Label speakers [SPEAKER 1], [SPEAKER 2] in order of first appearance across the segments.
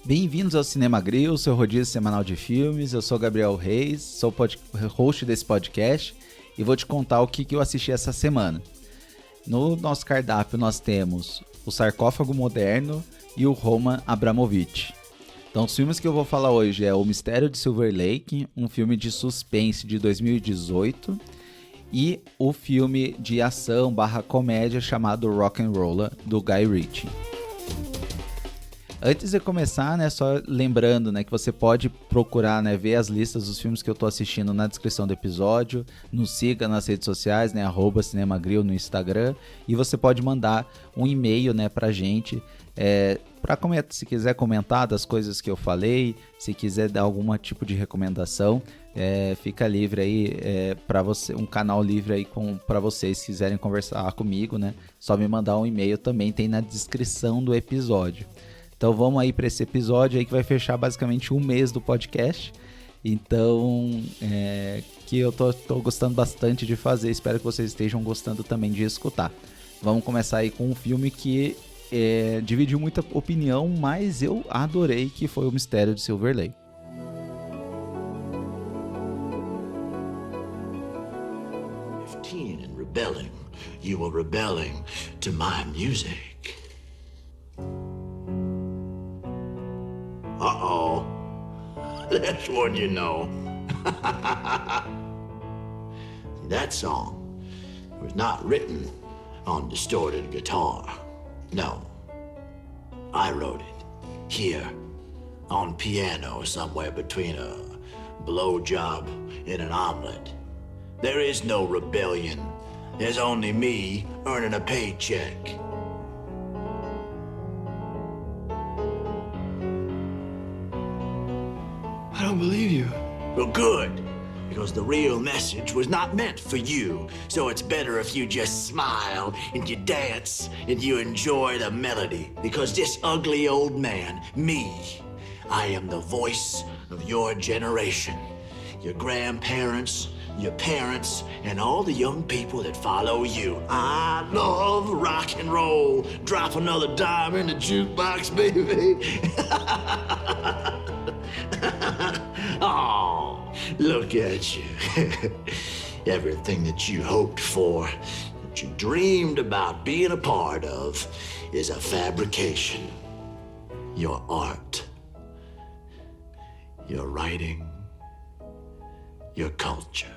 [SPEAKER 1] Bem-vindos ao Cinema Grill, seu rodízio semanal de filmes. Eu sou Gabriel Reis, sou host desse podcast e vou te contar o que eu assisti essa semana. No nosso cardápio nós temos O Sarcófago Moderno e o Roman Abramovich. Então os filmes que eu vou falar hoje é O Mistério de Silver Lake, um filme de suspense de 2018, e o filme de ação / comédia chamado Rock'n'Rolla, do Guy Ritchie. Antes de começar, né, só lembrando, né, que você pode procurar, né, ver as listas dos filmes que eu tô assistindo na descrição do episódio, nos siga nas redes sociais, né, @cinemagrill no Instagram, e você pode mandar um e-mail, né, pra gente, se quiser comentar das coisas que eu falei, se quiser dar algum tipo de recomendação, fica livre aí, para você, um canal livre aí para vocês se quiserem conversar comigo, né, só me mandar um e-mail também, tem na descrição do episódio. Então vamos aí para esse episódio aí que vai fechar basicamente um mês do podcast. Então, que eu tô gostando bastante de fazer. Espero que vocês estejam gostando também de escutar. Vamos começar aí com um filme que dividiu muita opinião, mas eu adorei, que foi O Mistério de Silver Lake.
[SPEAKER 2] And rebelling, you were rebelling to my music. Uh-oh, that's one you know. That song was not written on distorted guitar. No, I wrote it here on piano somewhere between a blowjob and an omelet. There is no rebellion. There's only me earning a paycheck.
[SPEAKER 3] I don't believe you.
[SPEAKER 2] Well, good, because the real message was not meant for you. So it's better if you just smile and you dance and you enjoy the melody. Because this ugly old man, me, I am the voice of your generation. Your grandparents, your parents, and all the young people that follow you. I love rock and roll. Drop another dime in the jukebox, baby. Oh, look at you. Everything that you hoped for, that you dreamed about being a part of, is a fabrication. Your art, your writing, your culture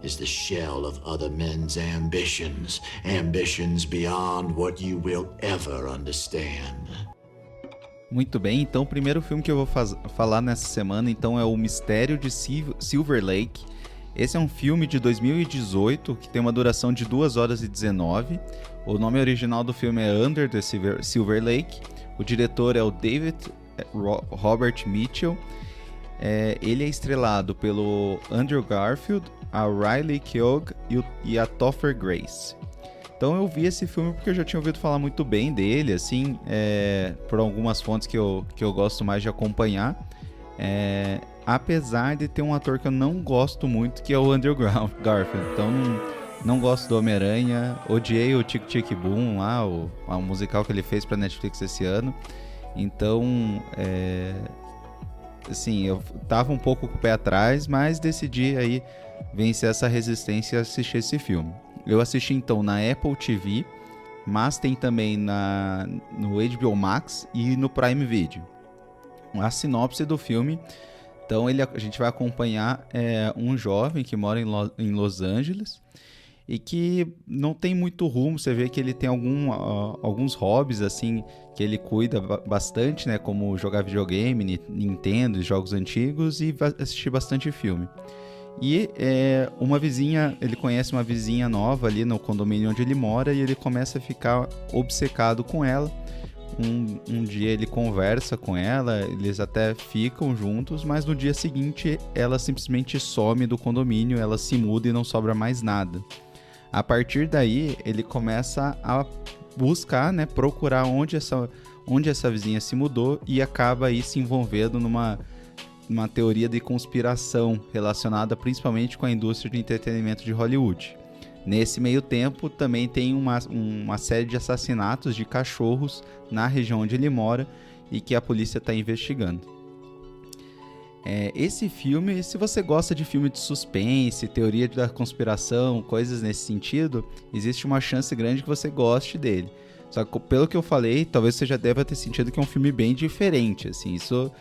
[SPEAKER 2] is the shell of other men's ambitions, ambitions beyond what you will ever understand.
[SPEAKER 1] Muito bem, então o primeiro filme que eu vou falar nessa semana então é O Mistério de Silver Lake. Esse é um filme de 2018 que tem uma duração de 2 horas e 19. O nome original do filme é Under the Silver Lake. O diretor é o David Robert Mitchell. Ele é estrelado pelo Andrew Garfield, a Riley Keough e a Topher Grace. Então eu vi esse filme porque eu já tinha ouvido falar muito bem dele, assim, por algumas fontes que eu gosto mais de acompanhar. Apesar de ter um ator que eu não gosto muito, que é o Andrew Garfield. Então não gosto do Homem-Aranha, odiei o Tic Tic Boom lá, o musical que ele fez pra Netflix esse ano. Então, assim, eu tava um pouco com o pé atrás, mas decidi aí vencer essa resistência e assistir esse filme. Eu assisti então na Apple TV, mas tem também no HBO Max e no Prime Video. A sinopse do filme, então a gente vai acompanhar um jovem que mora em Los Angeles e que não tem muito rumo. Você vê que ele tem alguns hobbies assim que ele cuida bastante, né, como jogar videogame, Nintendo, jogos antigos, e assistir bastante filme. E ele conhece uma vizinha nova ali no condomínio onde ele mora e ele começa a ficar obcecado com ela. Um dia ele conversa com ela, eles até ficam juntos, mas no dia seguinte ela simplesmente some do condomínio, ela se muda e não sobra mais nada. A partir daí ele começa a buscar, né, procurar onde essa vizinha se mudou, e acaba aí se envolvendo numa teoria de conspiração relacionada principalmente com a indústria de entretenimento de Hollywood. Nesse meio tempo, também tem uma série de assassinatos de cachorros na região onde ele mora, e que a polícia está investigando. Esse filme, se você gosta de filme de suspense, teoria da conspiração, coisas nesse sentido, existe uma chance grande que você goste dele. Só que pelo que eu falei, talvez você já deva ter sentido que é um filme bem diferente, assim, isso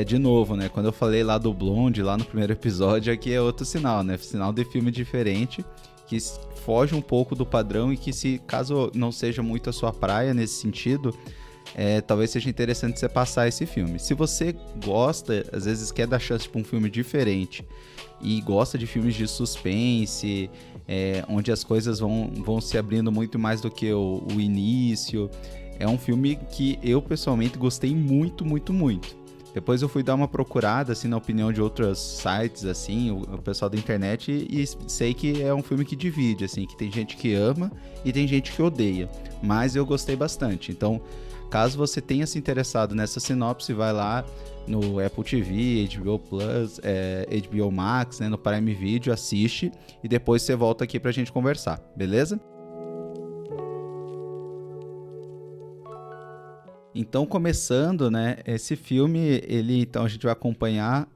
[SPEAKER 1] de novo, né, quando eu falei lá do Blonde, lá no primeiro episódio, aqui é outro sinal, né, sinal de filme diferente, que foge um pouco do padrão e que caso não seja muito a sua praia nesse sentido, talvez seja interessante você passar esse filme. Se você gosta, às vezes quer dar chance para um filme diferente e gosta de filmes de suspense, onde as coisas vão se abrindo muito mais do que o início, é um filme que eu pessoalmente gostei muito, muito, muito. Depois eu fui dar uma procurada, assim, na opinião de outros sites, assim, o pessoal da internet, e sei que é um filme que divide, assim, que tem gente que ama e tem gente que odeia, mas eu gostei bastante. Então, caso você tenha se interessado nessa sinopse, vai lá no Apple TV, HBO Plus, HBO Max, né, no Prime Video, assiste e depois você volta aqui pra gente conversar, beleza? Então, começando, né, esse filme, então a gente vai acompanhar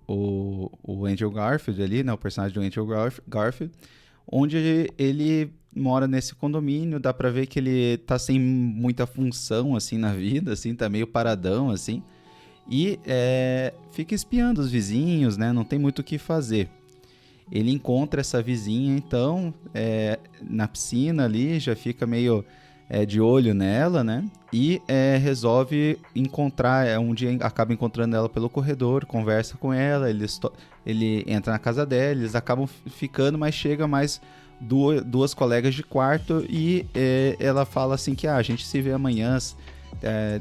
[SPEAKER 1] o Andrew Garfield ali, né, o personagem do Andrew Garfield, onde ele mora nesse condomínio, dá pra ver que ele tá sem muita função, assim, na vida, assim, tá meio paradão, assim, e fica espiando os vizinhos, né, não tem muito o que fazer. Ele encontra essa vizinha, então, na piscina ali, já fica meio de olho nela, né, e resolve encontrar, um dia acaba encontrando ela pelo corredor, conversa com ela, ele entra na casa dela, eles acabam ficando, mas chega mais duas colegas de quarto e ela fala assim que a gente se vê amanhã,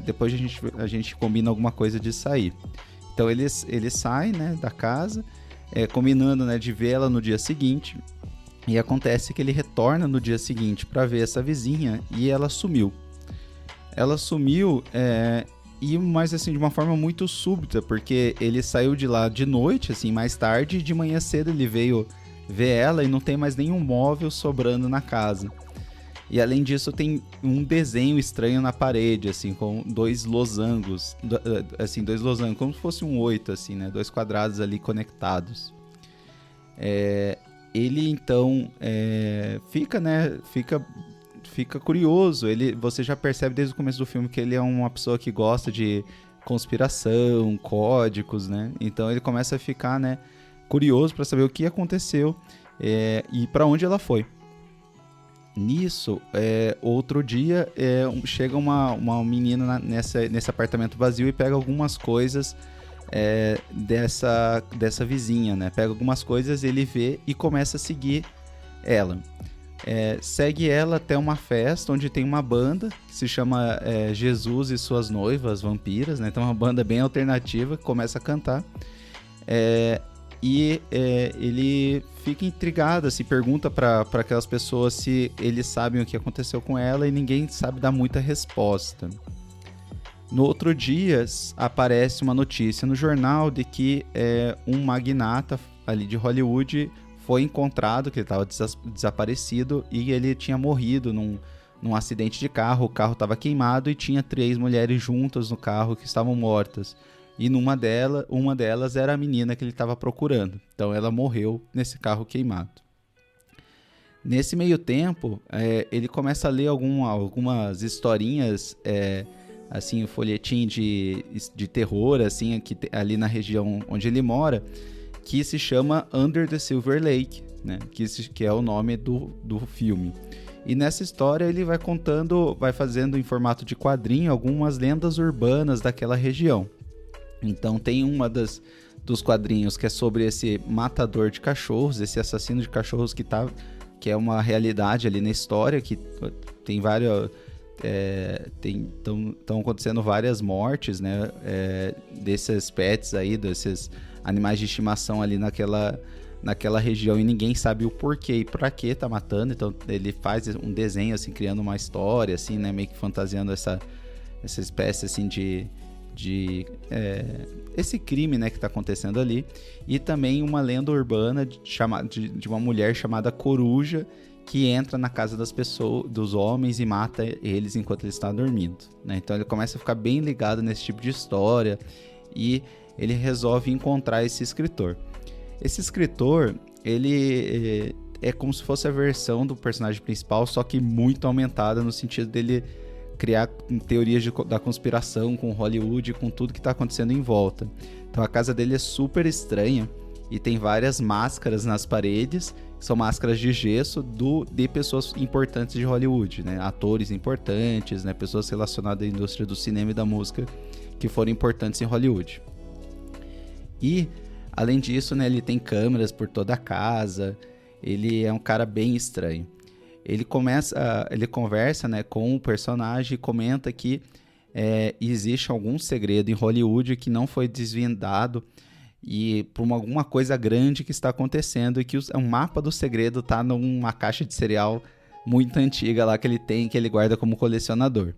[SPEAKER 1] depois a gente combina alguma coisa de sair. Então ele sai, né, da casa, combinando, né, de ver ela no dia seguinte, e acontece que ele retorna no dia seguinte para ver essa vizinha e ela sumiu. Mas assim, de uma forma muito súbita, porque ele saiu de lá de noite, assim, mais tarde, e de manhã cedo ele veio ver ela e não tem mais nenhum móvel sobrando na casa. E além disso tem um desenho estranho na parede, assim, com dois losangos, como se fosse um 8, assim, né, 2 quadrados ali conectados. Ele então fica curioso, você já percebe desde o começo do filme que ele é uma pessoa que gosta de conspiração, códigos, né? Então ele começa a ficar, né, curioso para saber o que aconteceu e para onde ela foi. Nisso, outro dia, chega uma menina nesse apartamento vazio e pega algumas coisas dessa vizinha, né? Pega algumas coisas, ele vê e começa a seguir ela. Segue ela até uma festa onde tem uma banda que se chama Jesus e Suas Noivas Vampiras, né? Então é uma banda bem alternativa que começa a cantar. Ele fica intrigado, se pergunta para aquelas pessoas se eles sabem o que aconteceu com ela e ninguém sabe dar muita resposta. No outro dia, aparece uma notícia no jornal de que um magnata ali de Hollywood foi encontrado, que ele estava desaparecido e ele tinha morrido num acidente de carro. O carro estava queimado e tinha 3 mulheres juntas no carro que estavam mortas. E uma delas era a menina que ele estava procurando. Então ela morreu nesse carro queimado. Nesse meio tempo, ele começa a ler algumas historinhas, assim, um folhetim de terror, assim, aqui, ali na região onde ele mora, que se chama Under the Silver Lake, né? Que é o nome do filme. E nessa história ele vai fazendo em formato de quadrinho algumas lendas urbanas daquela região. Então tem uma dos quadrinhos que é sobre esse matador de cachorros, esse assassino de cachorros que é uma realidade ali na história, que tem várias... Estão acontecendo várias mortes, né, desses pets aí, desses animais de estimação ali naquela região, e ninguém sabe o porquê e pra que tá matando. Então ele faz um desenho assim, criando uma história assim, né, meio que fantasiando essa espécie assim de esse crime, né, que tá acontecendo ali. E também uma lenda urbana de uma mulher chamada Coruja, que entra na casa das pessoas, dos homens, e mata eles enquanto ele está dormindo, né? Então ele começa a ficar bem ligado nesse tipo de história e ele resolve encontrar esse escritor. Esse escritor, ele é como se fosse a versão do personagem principal, só que muito aumentada no sentido dele criar teorias da conspiração com Hollywood, com tudo que está acontecendo em volta. Então a casa dele é super estranha e tem várias máscaras nas paredes, que são máscaras de gesso de pessoas importantes de Hollywood, né? Atores importantes, né? Pessoas relacionadas à indústria do cinema e da música que foram importantes em Hollywood. E, além disso, né, ele tem câmeras por toda a casa, ele é um cara bem estranho. Ele conversa, né, com o personagem e comenta que existe algum segredo em Hollywood que não foi desvendado e por alguma coisa grande que está acontecendo, e que o mapa do segredo está numa caixa de cereal muito antiga lá que ele tem, que ele guarda como colecionador.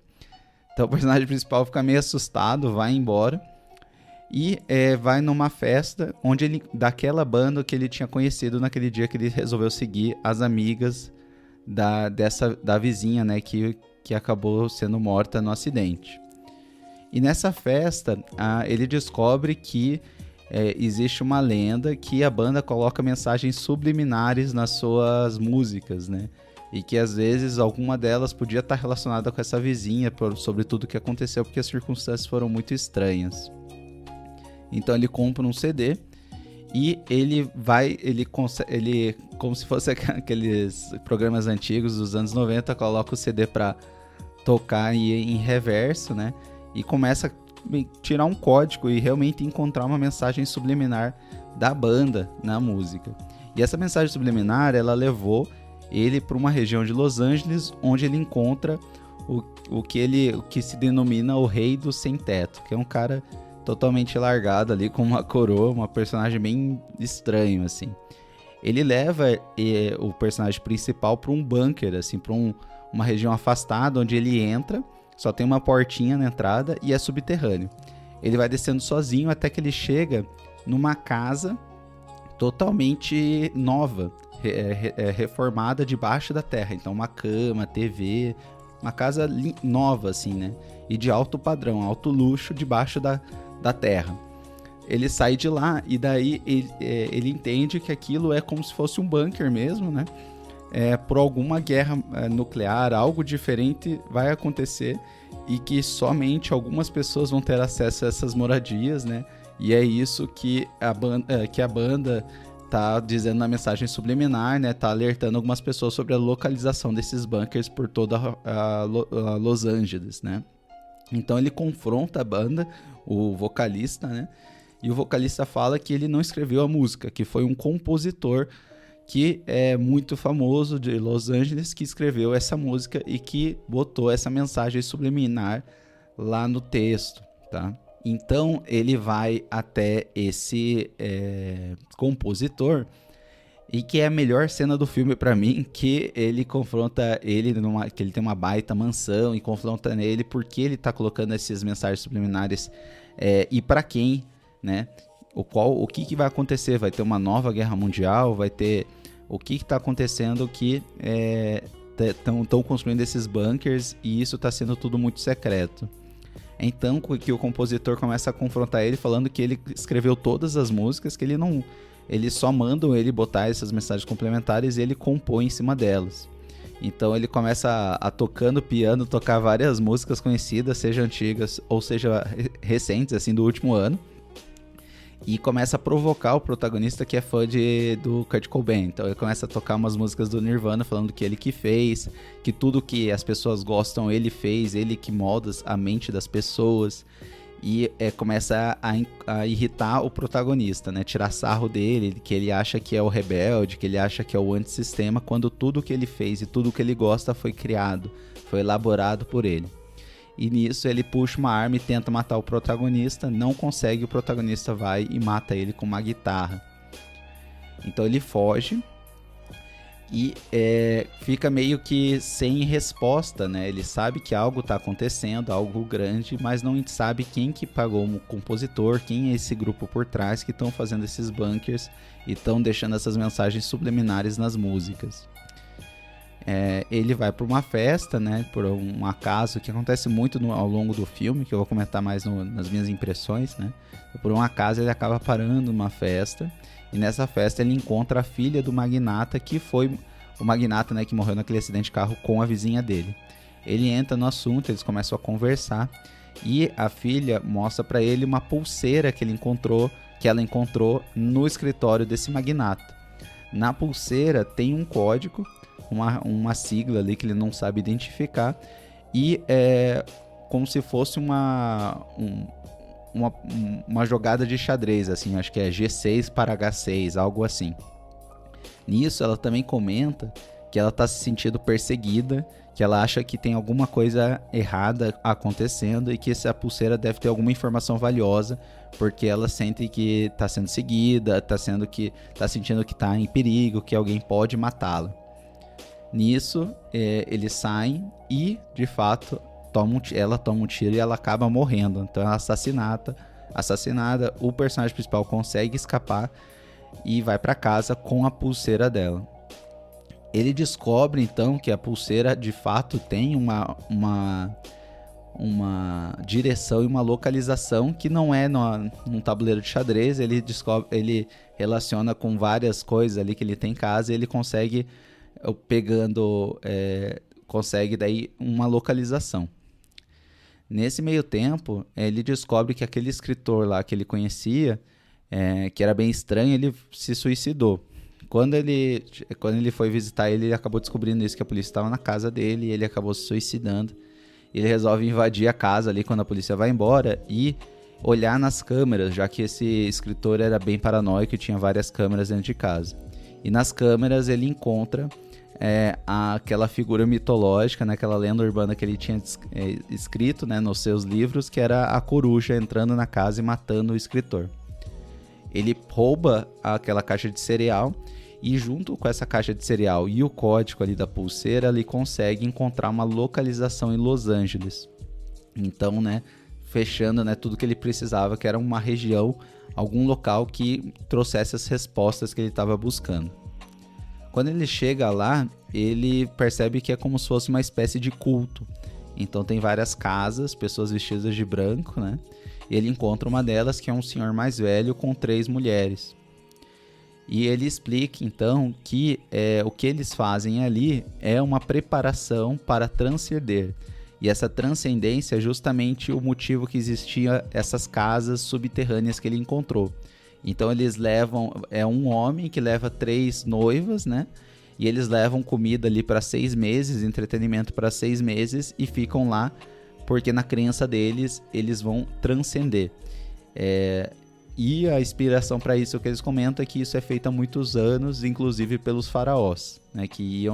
[SPEAKER 1] Então o personagem principal fica meio assustado, vai embora e vai numa festa daquela banda que ele tinha conhecido naquele dia que ele resolveu seguir as amigas da vizinha, né, que acabou sendo morta no acidente. E nessa festa ele descobre que existe uma lenda que a banda coloca mensagens subliminares nas suas músicas, né? E que às vezes alguma delas podia estar relacionada com essa vizinha sobre tudo o que aconteceu, porque as circunstâncias foram muito estranhas. Então ele compra um CD e ele como se fosse aqueles programas antigos dos anos 90, coloca o CD para tocar em reverso, né? E começa a tirar um código e realmente encontrar uma mensagem subliminar da banda na música. E essa mensagem subliminar, ela levou ele para uma região de Los Angeles, onde ele encontra o que se denomina o Rei do Sem Teto, que é um cara totalmente largado ali, com uma coroa, um personagem bem estranho, assim. Ele leva o personagem principal para um bunker, assim, para uma região afastada, onde ele entra, só tem uma portinha na entrada e é subterrâneo. Ele vai descendo sozinho até que ele chega numa casa totalmente nova, reformada debaixo da terra. Então uma cama, TV, uma casa nova, assim, né? E de alto padrão, alto luxo debaixo da terra. Ele sai de lá e daí ele entende que aquilo é como se fosse um bunker mesmo, né? Por alguma guerra nuclear, algo diferente vai acontecer e que somente algumas pessoas vão ter acesso a essas moradias, né? E é isso que a banda tá dizendo na mensagem subliminar, né? Tá alertando algumas pessoas sobre a localização desses bunkers por toda a Los Angeles, né? Então ele confronta a banda, o vocalista, né? E o vocalista fala que ele não escreveu a música, que foi um compositor que é muito famoso de Los Angeles que escreveu essa música e que botou essa mensagem subliminar lá no texto, tá? Então ele vai até esse compositor, e que é a melhor cena do filme pra mim, que ele confronta ele que ele tem uma baita mansão e confronta nele porque ele tá colocando essas mensagens subliminares e pra quem, né? O que vai acontecer? Vai ter uma nova guerra mundial? Vai ter... O que está acontecendo que estão construindo esses bunkers e isso está sendo tudo muito secreto. Então que o compositor começa a confrontar ele, falando que ele escreveu todas as músicas, que eles só mandam ele botar essas mensagens complementares e ele compõe em cima delas. Então ele começa a tocando piano, tocar várias músicas conhecidas, seja antigas ou seja recentes, assim, do último ano. E começa a provocar o protagonista, que é fã do Kurt Cobain. Então ele começa a tocar umas músicas do Nirvana, falando que ele que fez, que tudo que as pessoas gostam ele fez, ele que molda a mente das pessoas. E começa a irritar o protagonista, né? Tirar sarro dele, que ele acha que é o rebelde, que ele acha que é o antissistema, quando tudo que ele fez e tudo que ele gosta foi criado, foi elaborado por ele. E nisso ele puxa uma arma e tenta matar o protagonista, não consegue, o protagonista vai e mata ele com uma guitarra. Então ele foge e fica meio que sem resposta, né? Ele sabe que algo está acontecendo, algo grande, mas não sabe quem que pagou o compositor, quem é esse grupo por trás que estão fazendo esses bunkers e estão deixando essas mensagens subliminares nas músicas. ele vai para uma festa, né, por um acaso, que acontece muito ao longo do filme, que eu vou comentar mais nas minhas impressões, né? Por um acaso ele acaba parando numa festa, e nessa festa ele encontra a filha do magnata, que foi o magnata, né, que morreu naquele acidente de carro com a vizinha dele. Ele entra no assunto, eles começam a conversar, e a filha mostra para ele uma pulseira que ela encontrou no escritório desse magnata. Na pulseira tem um código, uma sigla ali que ele não sabe identificar, e é como se fosse uma jogada de xadrez, assim, acho que é G6 para H6, algo assim. Nisso ela também comenta que ela está se sentindo perseguida, que ela acha que tem alguma coisa errada acontecendo e que essa pulseira deve ter alguma informação valiosa, porque ela sente que está sendo seguida, está sentindo que está em perigo, que alguém pode matá-la. Nisso, eles saem e, de fato, ela toma um tiro e ela acaba morrendo. Então ela é assassinada, o personagem principal consegue escapar e vai para casa com a pulseira dela. Ele descobre então que a pulseira de fato tem uma direção e uma localização que não é num tabuleiro de xadrez. Ele relaciona com várias coisas ali que ele tem em casa, e ele consegue consegue daí uma localização. Nesse meio tempo, ele descobre que aquele escritor lá que ele conhecia, que era bem estranho, ele se suicidou. Quando ele foi visitar ele acabou descobrindo isso, que a polícia estava na casa dele, e ele acabou se suicidando. Ele resolve invadir a casa ali quando a polícia vai embora e olhar nas câmeras, já que esse escritor era bem paranoico e tinha várias câmeras dentro de casa. E nas câmeras ele encontra aquela figura mitológica, né, aquela lenda urbana que ele tinha escrito, né, nos seus livros, que era a coruja entrando na casa e matando o escritor. Ele rouba aquela caixa de cereal, e junto com essa caixa de cereal e o código ali da pulseira, ele consegue encontrar uma localização em Los Angeles. Então, né, fechando, né, tudo que ele precisava, que era uma região, algum local que trouxesse as respostas que ele estava buscando. Quando ele chega lá, ele percebe que é como se fosse uma espécie de culto. Então tem várias casas, pessoas vestidas de branco, né? E ele encontra uma delas, que é um senhor mais velho com 3 mulheres. E ele explica, então, que o que eles fazem ali é uma preparação para transcender. E essa transcendência é justamente o motivo que existia essas casas subterrâneas que ele encontrou. Então eles levam, um homem que leva 3 noivas, né? E eles levam comida ali para 6 meses, entretenimento para 6 meses, e ficam lá porque na crença deles, eles vão transcender. E a inspiração para isso que eles comentam é que isso é feito há muitos anos, inclusive pelos faraós, né, que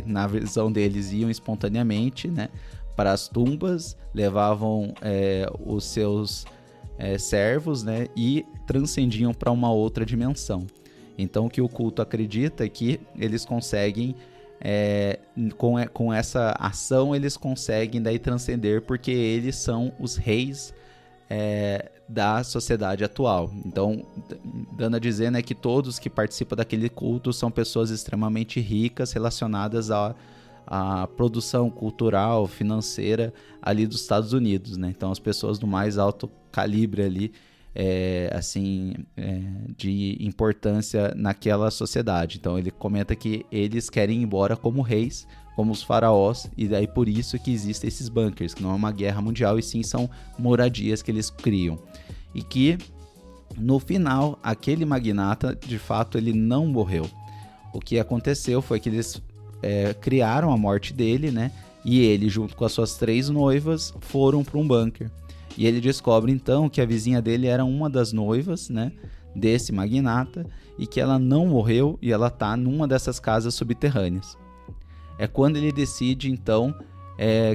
[SPEAKER 1] na visão deles iam espontaneamente, né, para as tumbas, levavam os seus servos, né, e transcendiam para uma outra dimensão. Então o que o culto acredita é que eles conseguem, com essa ação, eles conseguem daí transcender, porque eles são os reis da sociedade atual. Então, dando a dizer, né, que todos que participam daquele culto são pessoas extremamente ricas, relacionadas à produção cultural, financeira ali dos Estados Unidos, né? Então, as pessoas do mais alto calibre ali, de importância naquela sociedade. Então, ele comenta que eles querem ir embora como reis, como os faraós, e daí por isso que existem esses bunkers, que não é uma guerra mundial, e sim são moradias que eles criam. E que, no final, aquele magnata, de fato, ele não morreu. O que aconteceu foi que eles criaram a morte dele, né? E ele, junto com as suas 3 noivas, foram para um bunker. E ele descobre, então, que a vizinha dele era uma das noivas, né, desse magnata, e que ela não morreu, e ela está numa dessas casas subterrâneas. É quando ele decide, então,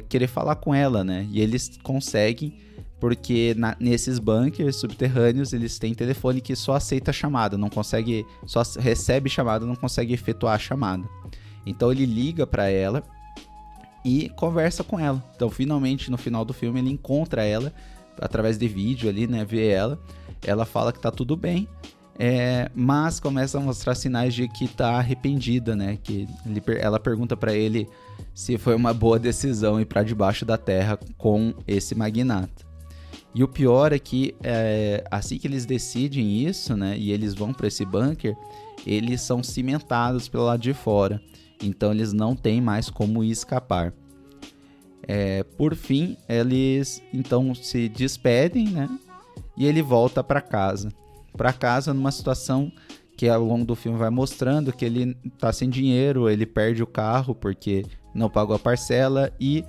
[SPEAKER 1] querer falar com ela, né? E eles conseguem, porque nesses bunkers subterrâneos eles têm telefone que só aceita chamada, só recebe chamada, não consegue efetuar a chamada. Então ele liga para ela e conversa com ela. Então, finalmente, no final do filme, ele encontra ela através de vídeo ali, né? Vê ela. Ela fala que tá tudo bem. Mas começa a mostrar sinais de que tá arrependida, né? Que ela pergunta pra ele se foi uma boa decisão ir pra debaixo da terra com esse magnata. E o pior é que assim que eles decidem isso, né? E eles vão pra esse bunker, eles são cimentados pelo lado de fora. Então eles não têm mais como escapar. Por fim, eles então se despedem, né? E ele volta pra casa. Numa situação que ao longo do filme vai mostrando que ele tá sem dinheiro, ele perde o carro porque não pagou a parcela e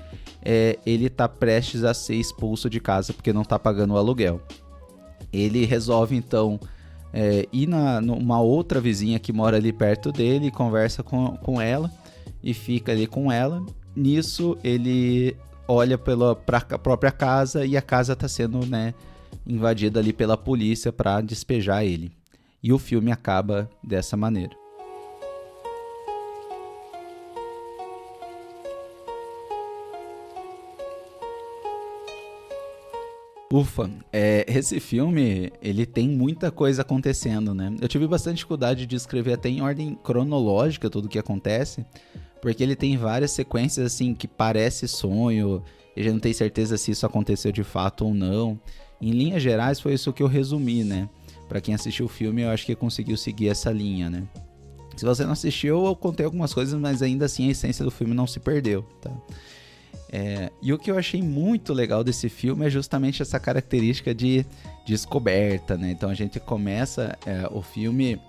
[SPEAKER 1] ele tá prestes a ser expulso de casa porque não tá pagando o aluguel. Ele resolve então ir numa outra vizinha que mora ali perto dele, conversa com ela e fica ali com ela. Nisso ele olha para a própria casa e a casa tá sendo, né, invadida ali pela polícia para despejar ele. E o filme acaba dessa maneira. Ufa, esse filme, ele tem muita coisa acontecendo, né? Eu tive bastante dificuldade de escrever até em ordem cronológica tudo o que acontece, porque ele tem várias sequências, assim, que parece sonho, eu já não tenho certeza se isso aconteceu de fato ou não. Em linhas gerais, foi isso que eu resumi, né? Pra quem assistiu o filme, eu acho que conseguiu seguir essa linha, né? Se você não assistiu, eu contei algumas coisas, mas ainda assim a essência do filme não se perdeu, tá? E o que eu achei muito legal desse filme é justamente essa característica de descoberta, né? Então a gente começa o filme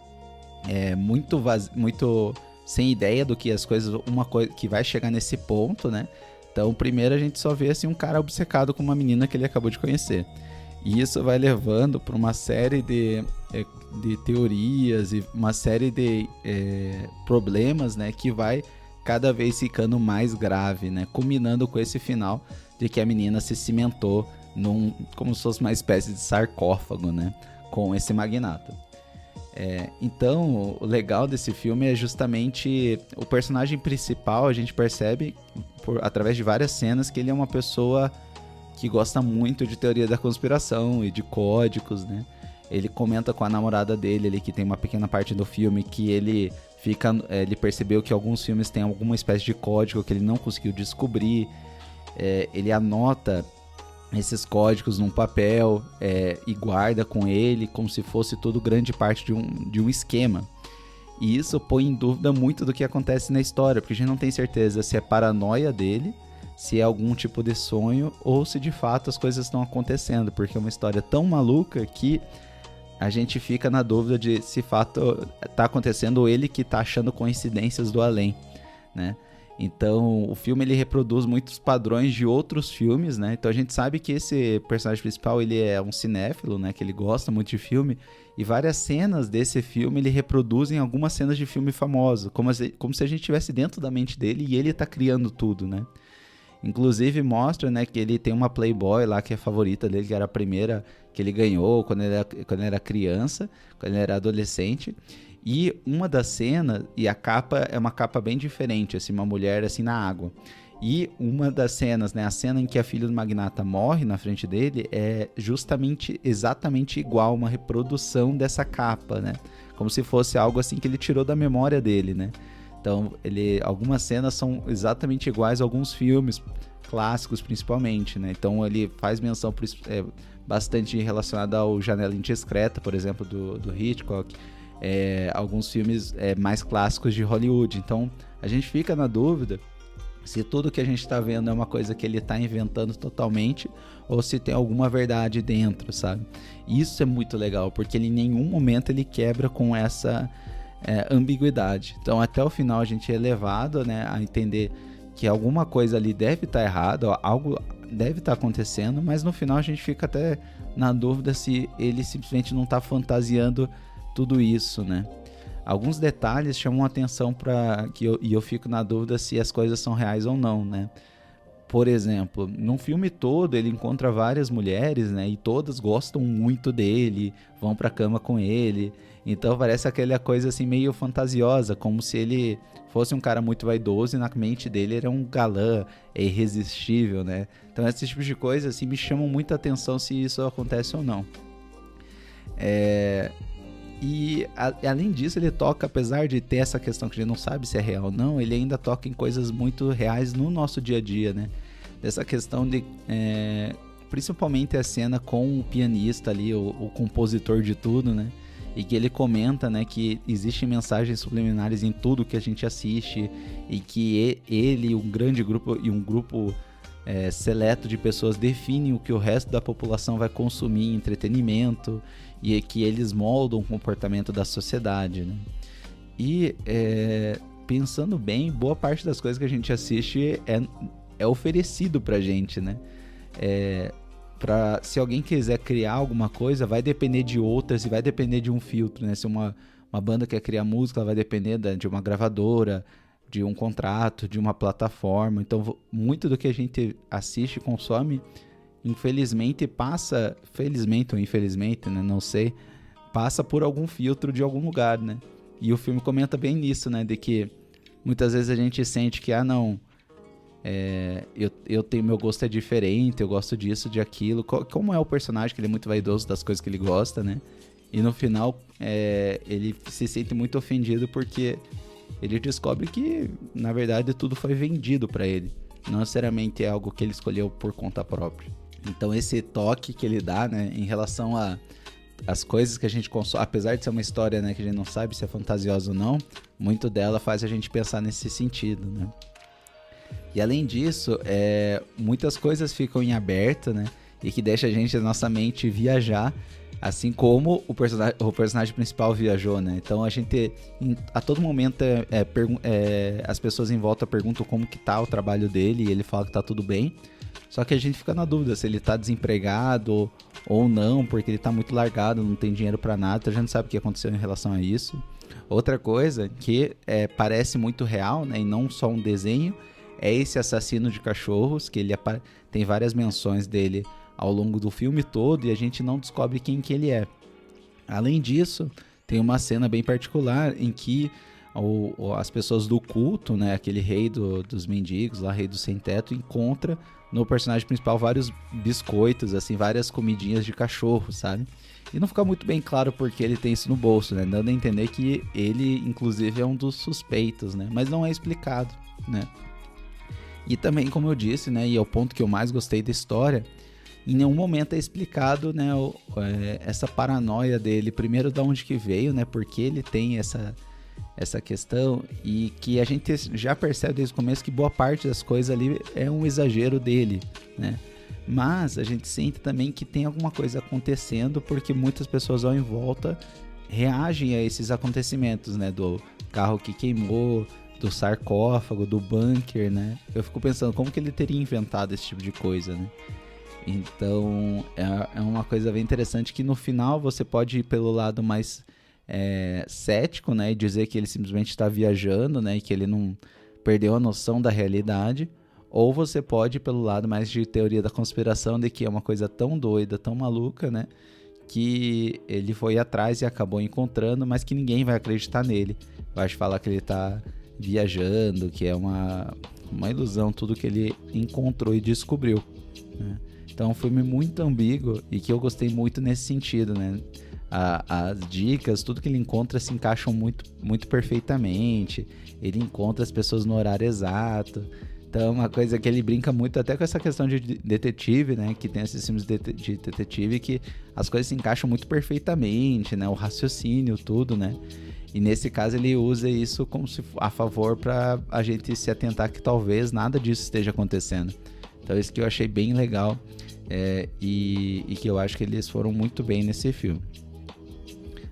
[SPEAKER 1] muito sem ideia do que as coisas, uma coisa que vai chegar nesse ponto, né? Então primeiro a gente só vê assim um cara obcecado com uma menina que ele acabou de conhecer. E isso vai levando para uma série de teorias e uma série de problemas, né, que vai cada vez ficando mais grave, né, culminando com esse final de que a menina se cimentou como se fosse uma espécie de sarcófago, né, com esse magnata. Então, o legal desse filme é justamente o personagem principal. A gente percebe através de várias cenas que ele é uma pessoa que gosta muito de teoria da conspiração e de códigos, né? Ele comenta com a namorada dele ali, que tem uma pequena parte do filme, que ele percebeu que alguns filmes têm alguma espécie de código que ele não conseguiu descobrir. Ele anota esses códigos num papel e guarda com ele como se fosse tudo grande parte de um esquema. E isso põe em dúvida muito do que acontece na história, porque a gente não tem certeza se é paranoia dele, se é algum tipo de sonho ou se de fato as coisas estão acontecendo, porque é uma história tão maluca que a gente fica na dúvida de se de fato está acontecendo ou ele que está achando coincidências do além, né? Então o filme ele reproduz muitos padrões de outros filmes, né? Então a gente sabe que esse personagem principal ele é um cinéfilo, né? Que ele gosta muito de filme, e várias cenas desse filme ele reproduzem algumas cenas de filme famoso, como se a gente estivesse dentro da mente dele e ele está criando tudo, né? Inclusive mostra, né, que ele tem uma Playboy lá que é a favorita dele, que era a primeira que ele ganhou quando ele era criança, quando ele era adolescente. E uma das cenas, e a capa é uma capa bem diferente, assim, uma mulher assim na água. E uma das cenas, né, a cena em que a filha do magnata morre na frente dele é justamente, exatamente igual, uma reprodução dessa capa, né? Como se fosse algo assim que ele tirou da memória dele, né? Então, algumas cenas são exatamente iguais a alguns filmes clássicos, principalmente, né? Então, ele faz menção bastante relacionada ao Janela Indiscreta, por exemplo, do Hitchcock, alguns filmes mais clássicos de Hollywood. Então, a gente fica na dúvida se tudo que a gente está vendo é uma coisa que ele está inventando totalmente ou se tem alguma verdade dentro, sabe? Isso é muito legal, porque ele, em nenhum momento ele quebra com essa ambiguidade. Então até o final a gente é levado, né, a entender que alguma coisa ali deve estar errada, algo deve estar acontecendo, mas no final a gente fica até na dúvida se ele simplesmente não está fantasiando tudo isso, né? Alguns detalhes chamam a atenção e eu fico na dúvida se as coisas são reais ou não, né? Por exemplo, num filme todo ele encontra várias mulheres, né? E todas gostam muito dele, vão pra cama com ele. Então parece aquela coisa assim meio fantasiosa, como se ele fosse um cara muito vaidoso e na mente dele era um galã, irresistível, né? Então esse tipo de coisa assim me chamam muita atenção se isso acontece ou não. E além disso, ele toca, apesar de ter essa questão que a gente não sabe se é real ou não, ele ainda toca em coisas muito reais no nosso dia a dia, né? Dessa questão de... principalmente a cena com o pianista ali, o compositor de tudo, né? E que ele comenta, né, que existem mensagens subliminares em tudo que a gente assiste e que ele, um grande grupo e um grupo seleto de pessoas definem o que o resto da população vai consumir em entretenimento e que eles moldam o comportamento da sociedade, né? E pensando bem, boa parte das coisas que a gente assiste é oferecido pra gente, né? Se alguém quiser criar alguma coisa, vai depender de outras e vai depender de um filtro, né? Se uma banda quer criar música, ela vai depender de uma gravadora, de um contrato, de uma plataforma. Então, muito do que a gente assiste e consome, infelizmente passa, felizmente ou infelizmente, né? Não sei, passa por algum filtro de algum lugar, né? E o filme comenta bem nisso, né? De que muitas vezes a gente sente que, não... eu tenho, meu gosto é diferente, eu gosto disso, de aquilo. Como é o personagem, que ele é muito vaidoso das coisas que ele gosta, né? E no final ele se sente muito ofendido porque ele descobre que, na verdade, tudo foi vendido pra ele. Não necessariamente é algo que ele escolheu por conta própria. Então esse toque que ele dá, né, em relação as coisas que a gente consome, apesar de ser uma história, né, que a gente não sabe se é fantasiosa ou não, muito dela faz a gente pensar nesse sentido, né? E além disso, muitas coisas ficam em aberto, né? E que deixa a gente, a nossa mente, viajar, assim como o personagem principal viajou, né? Então a gente, a todo momento, as pessoas em volta perguntam como que tá o trabalho dele, e ele fala que tá tudo bem. Só que a gente fica na dúvida se ele tá desempregado ou não, porque ele tá muito largado, não tem dinheiro pra nada, então a gente não sabe o que aconteceu em relação a isso. Outra coisa que parece muito real, né? E não só um desenho, é esse assassino de cachorros, que ele tem várias menções dele ao longo do filme todo e a gente não descobre quem que ele é. Além disso, tem uma cena bem particular em que as pessoas do culto, né, aquele rei dos mendigos, lá, rei do sem-teto, encontra no personagem principal vários biscoitos, assim, várias comidinhas de cachorro, sabe? E não fica muito bem claro porque ele tem isso no bolso, né? Dando a entender que ele, inclusive, é um dos suspeitos, né? Mas não é explicado, né? E também, como eu disse, né, e é o ponto que eu mais gostei da história, em nenhum momento é explicado, né, essa paranoia dele, primeiro de onde que veio, né, porque ele tem essa questão, e que a gente já percebe desde o começo que boa parte das coisas ali é um exagero dele, né, mas a gente sente também que tem alguma coisa acontecendo, porque muitas pessoas ao em volta reagem a esses acontecimentos, né, do carro que queimou, do sarcófago, do bunker, né? Eu fico pensando como que ele teria inventado esse tipo de coisa, né? Então, é uma coisa bem interessante que no final você pode ir pelo lado mais cético, né? E dizer que ele simplesmente está viajando, né? E que ele não perdeu a noção da realidade. Ou você pode ir pelo lado mais de teoria da conspiração, de que é uma coisa tão doida, tão maluca, né? Que ele foi atrás e acabou encontrando, mas que ninguém vai acreditar nele. Vai falar que ele está viajando, que é uma ilusão tudo que ele encontrou e descobriu, né? Então é um filme muito ambíguo e que eu gostei muito nesse sentido, né? As dicas, tudo que ele encontra se encaixam muito, muito perfeitamente. Ele encontra as pessoas no horário exato. Então é uma coisa que ele brinca muito até com essa questão de detetive, né? Que tem esses filmes de detetive que as coisas se encaixam muito perfeitamente, né? O raciocínio, tudo, né? E nesse caso ele usa isso como se a favor para a gente se atentar que talvez nada disso esteja acontecendo. Então isso que eu achei bem legal e que eu acho que eles foram muito bem nesse filme.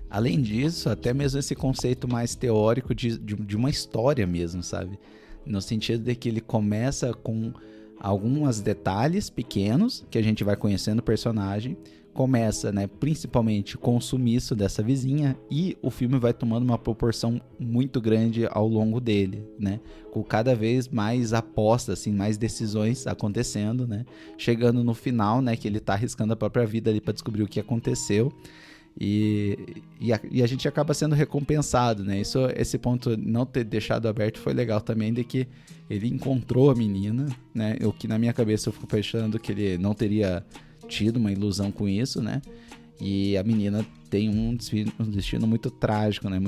[SPEAKER 1] Além disso, até mesmo esse conceito mais teórico de uma história mesmo, sabe? No sentido de que ele começa com alguns detalhes pequenos que a gente vai conhecendo o personagem, começa, né, principalmente com o sumiço dessa vizinha, e o filme vai tomando uma proporção muito grande ao longo dele, né, com cada vez mais apostas, assim, mais decisões acontecendo, né, chegando no final, né, que ele tá arriscando a própria vida ali para descobrir o que aconteceu, e a gente acaba sendo recompensado, né, esse ponto não ter deixado aberto foi legal também, de que ele encontrou a menina, né, o que na minha cabeça eu fico pensando que ele não teria tido uma ilusão com isso, né? E a menina tem um destino muito trágico, né?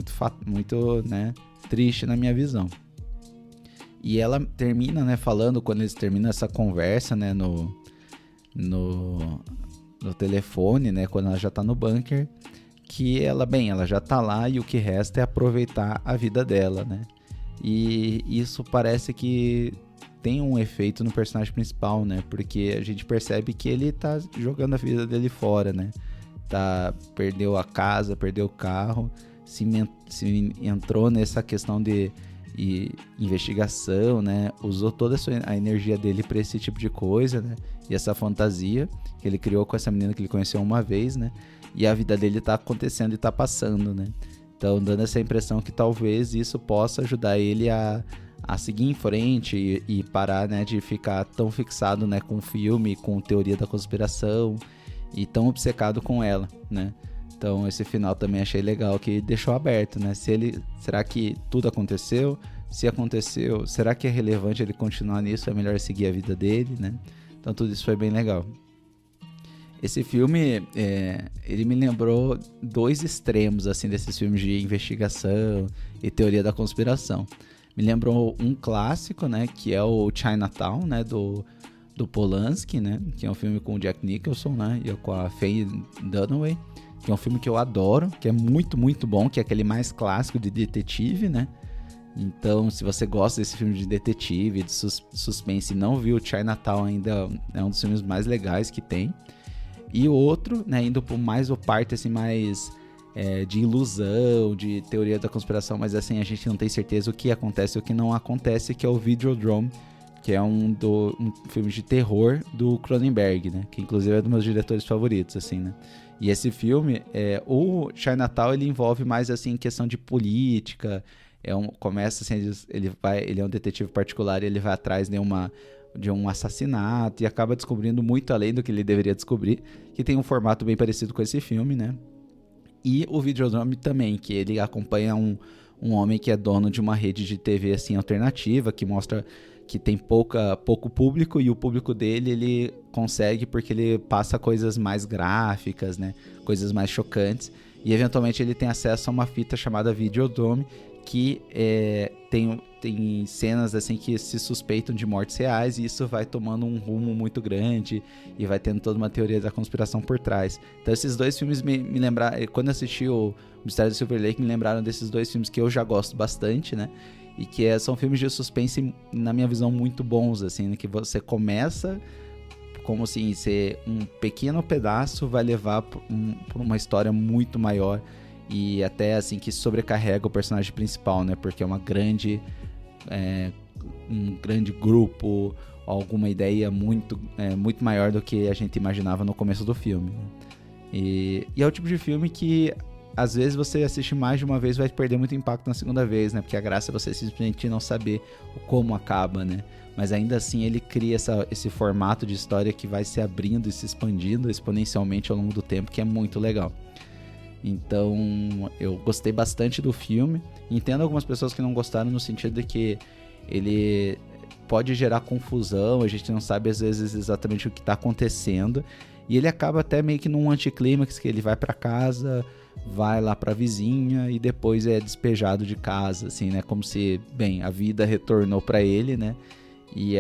[SPEAKER 1] Muito, né, triste na minha visão. E ela termina, né, falando, quando eles terminam essa conversa, né, no telefone, né, quando ela já tá no bunker, que ela já tá lá e o que resta é aproveitar a vida dela, né? E isso parece que tem um efeito no personagem principal, né? Porque a gente percebe que ele tá jogando a vida dele fora, né? Perdeu a casa, perdeu o carro, se entrou nessa questão de investigação, né? Usou toda a energia dele para esse tipo de coisa, né? E essa fantasia que ele criou com essa menina que ele conheceu uma vez, né? E a vida dele tá acontecendo e tá passando, né? Então, dando essa impressão que talvez isso possa ajudar ele a seguir em frente e parar, né, de ficar tão fixado, né, com o filme, com teoria da conspiração e tão obcecado com ela, né? Então, esse final também achei legal, que deixou aberto, né? Será que tudo aconteceu? Se aconteceu, será que é relevante ele continuar nisso? É melhor seguir a vida dele, né? Então, tudo isso foi bem legal. Esse filme, ele me lembrou dois extremos, assim, desses filmes de investigação e teoria da conspiração. Me lembrou um clássico, né, que é o Chinatown, né, do Polanski, né, que é um filme com o Jack Nicholson, né, e com a Faye Dunaway, que é um filme que eu adoro, que é muito, muito bom, que é aquele mais clássico de detetive, né. Então, se você gosta desse filme de detetive, de suspense e não viu o Chinatown ainda, é um dos filmes mais legais que tem. E o outro, né, indo por mais o parte assim, mais de ilusão, de teoria da conspiração, mas assim, a gente não tem certeza o que acontece e o que não acontece, que é o Videodrome, que é um filme de terror do Cronenberg, né, que inclusive é um dos meus diretores favoritos, assim, né. E esse filme, o Chinatown, ele envolve mais assim, questão de política, começa assim, ele é um detetive particular e ele vai atrás de um assassinato e acaba descobrindo muito além do que ele deveria descobrir, que tem um formato bem parecido com esse filme, né? E o Videodrome também, que ele acompanha um homem que é dono de uma rede de TV assim, alternativa, que mostra que tem pouco público, e o público dele ele consegue porque ele passa coisas mais gráficas, né? Coisas mais chocantes, e eventualmente ele tem acesso a uma fita chamada Videodrome, que tem cenas assim que se suspeitam de mortes reais, e isso vai tomando um rumo muito grande e vai tendo toda uma teoria da conspiração por trás. Então esses dois filmes me lembraram, quando eu assisti o Mistério do Silver Lake, me lembraram desses dois filmes que eu já gosto bastante, né? E que são filmes de suspense, na minha visão, muito bons, assim, né? Que você começa como assim, ser um pequeno pedaço vai levar por uma história muito maior, e até assim que sobrecarrega o personagem principal, né? Porque é um grande grupo, alguma ideia muito maior do que a gente imaginava no começo do filme, né? E é o tipo de filme que às vezes você assiste mais de uma vez, vai perder muito impacto na segunda vez, né? Porque a graça é você simplesmente não saber como acaba, né? Mas ainda assim ele cria esse formato de história que vai se abrindo e se expandindo exponencialmente ao longo do tempo, que é muito legal. Então eu gostei bastante do filme. Entendo algumas pessoas que não gostaram, no sentido de que ele pode gerar confusão, a gente não sabe às vezes exatamente o que está acontecendo, e ele acaba até meio que num anticlímax, que ele vai para casa, vai lá pra vizinha e depois é despejado de casa, assim, né? Como se, a vida retornou pra ele, né? E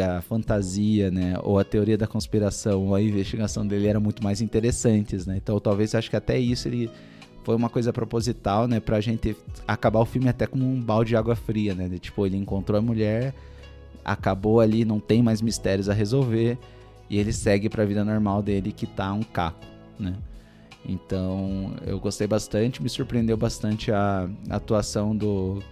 [SPEAKER 1] a fantasia, né? Ou a teoria da conspiração, ou a investigação dele era muito mais interessantes, né? Então talvez, acho que até isso ele foi uma coisa proposital, né? Pra gente acabar o filme até como um balde de água fria, né? Tipo, ele encontrou a mulher, acabou ali, não tem mais mistérios a resolver, e ele segue pra vida normal dele, que tá um caco, né? Então eu gostei bastante, me surpreendeu bastante a atuação do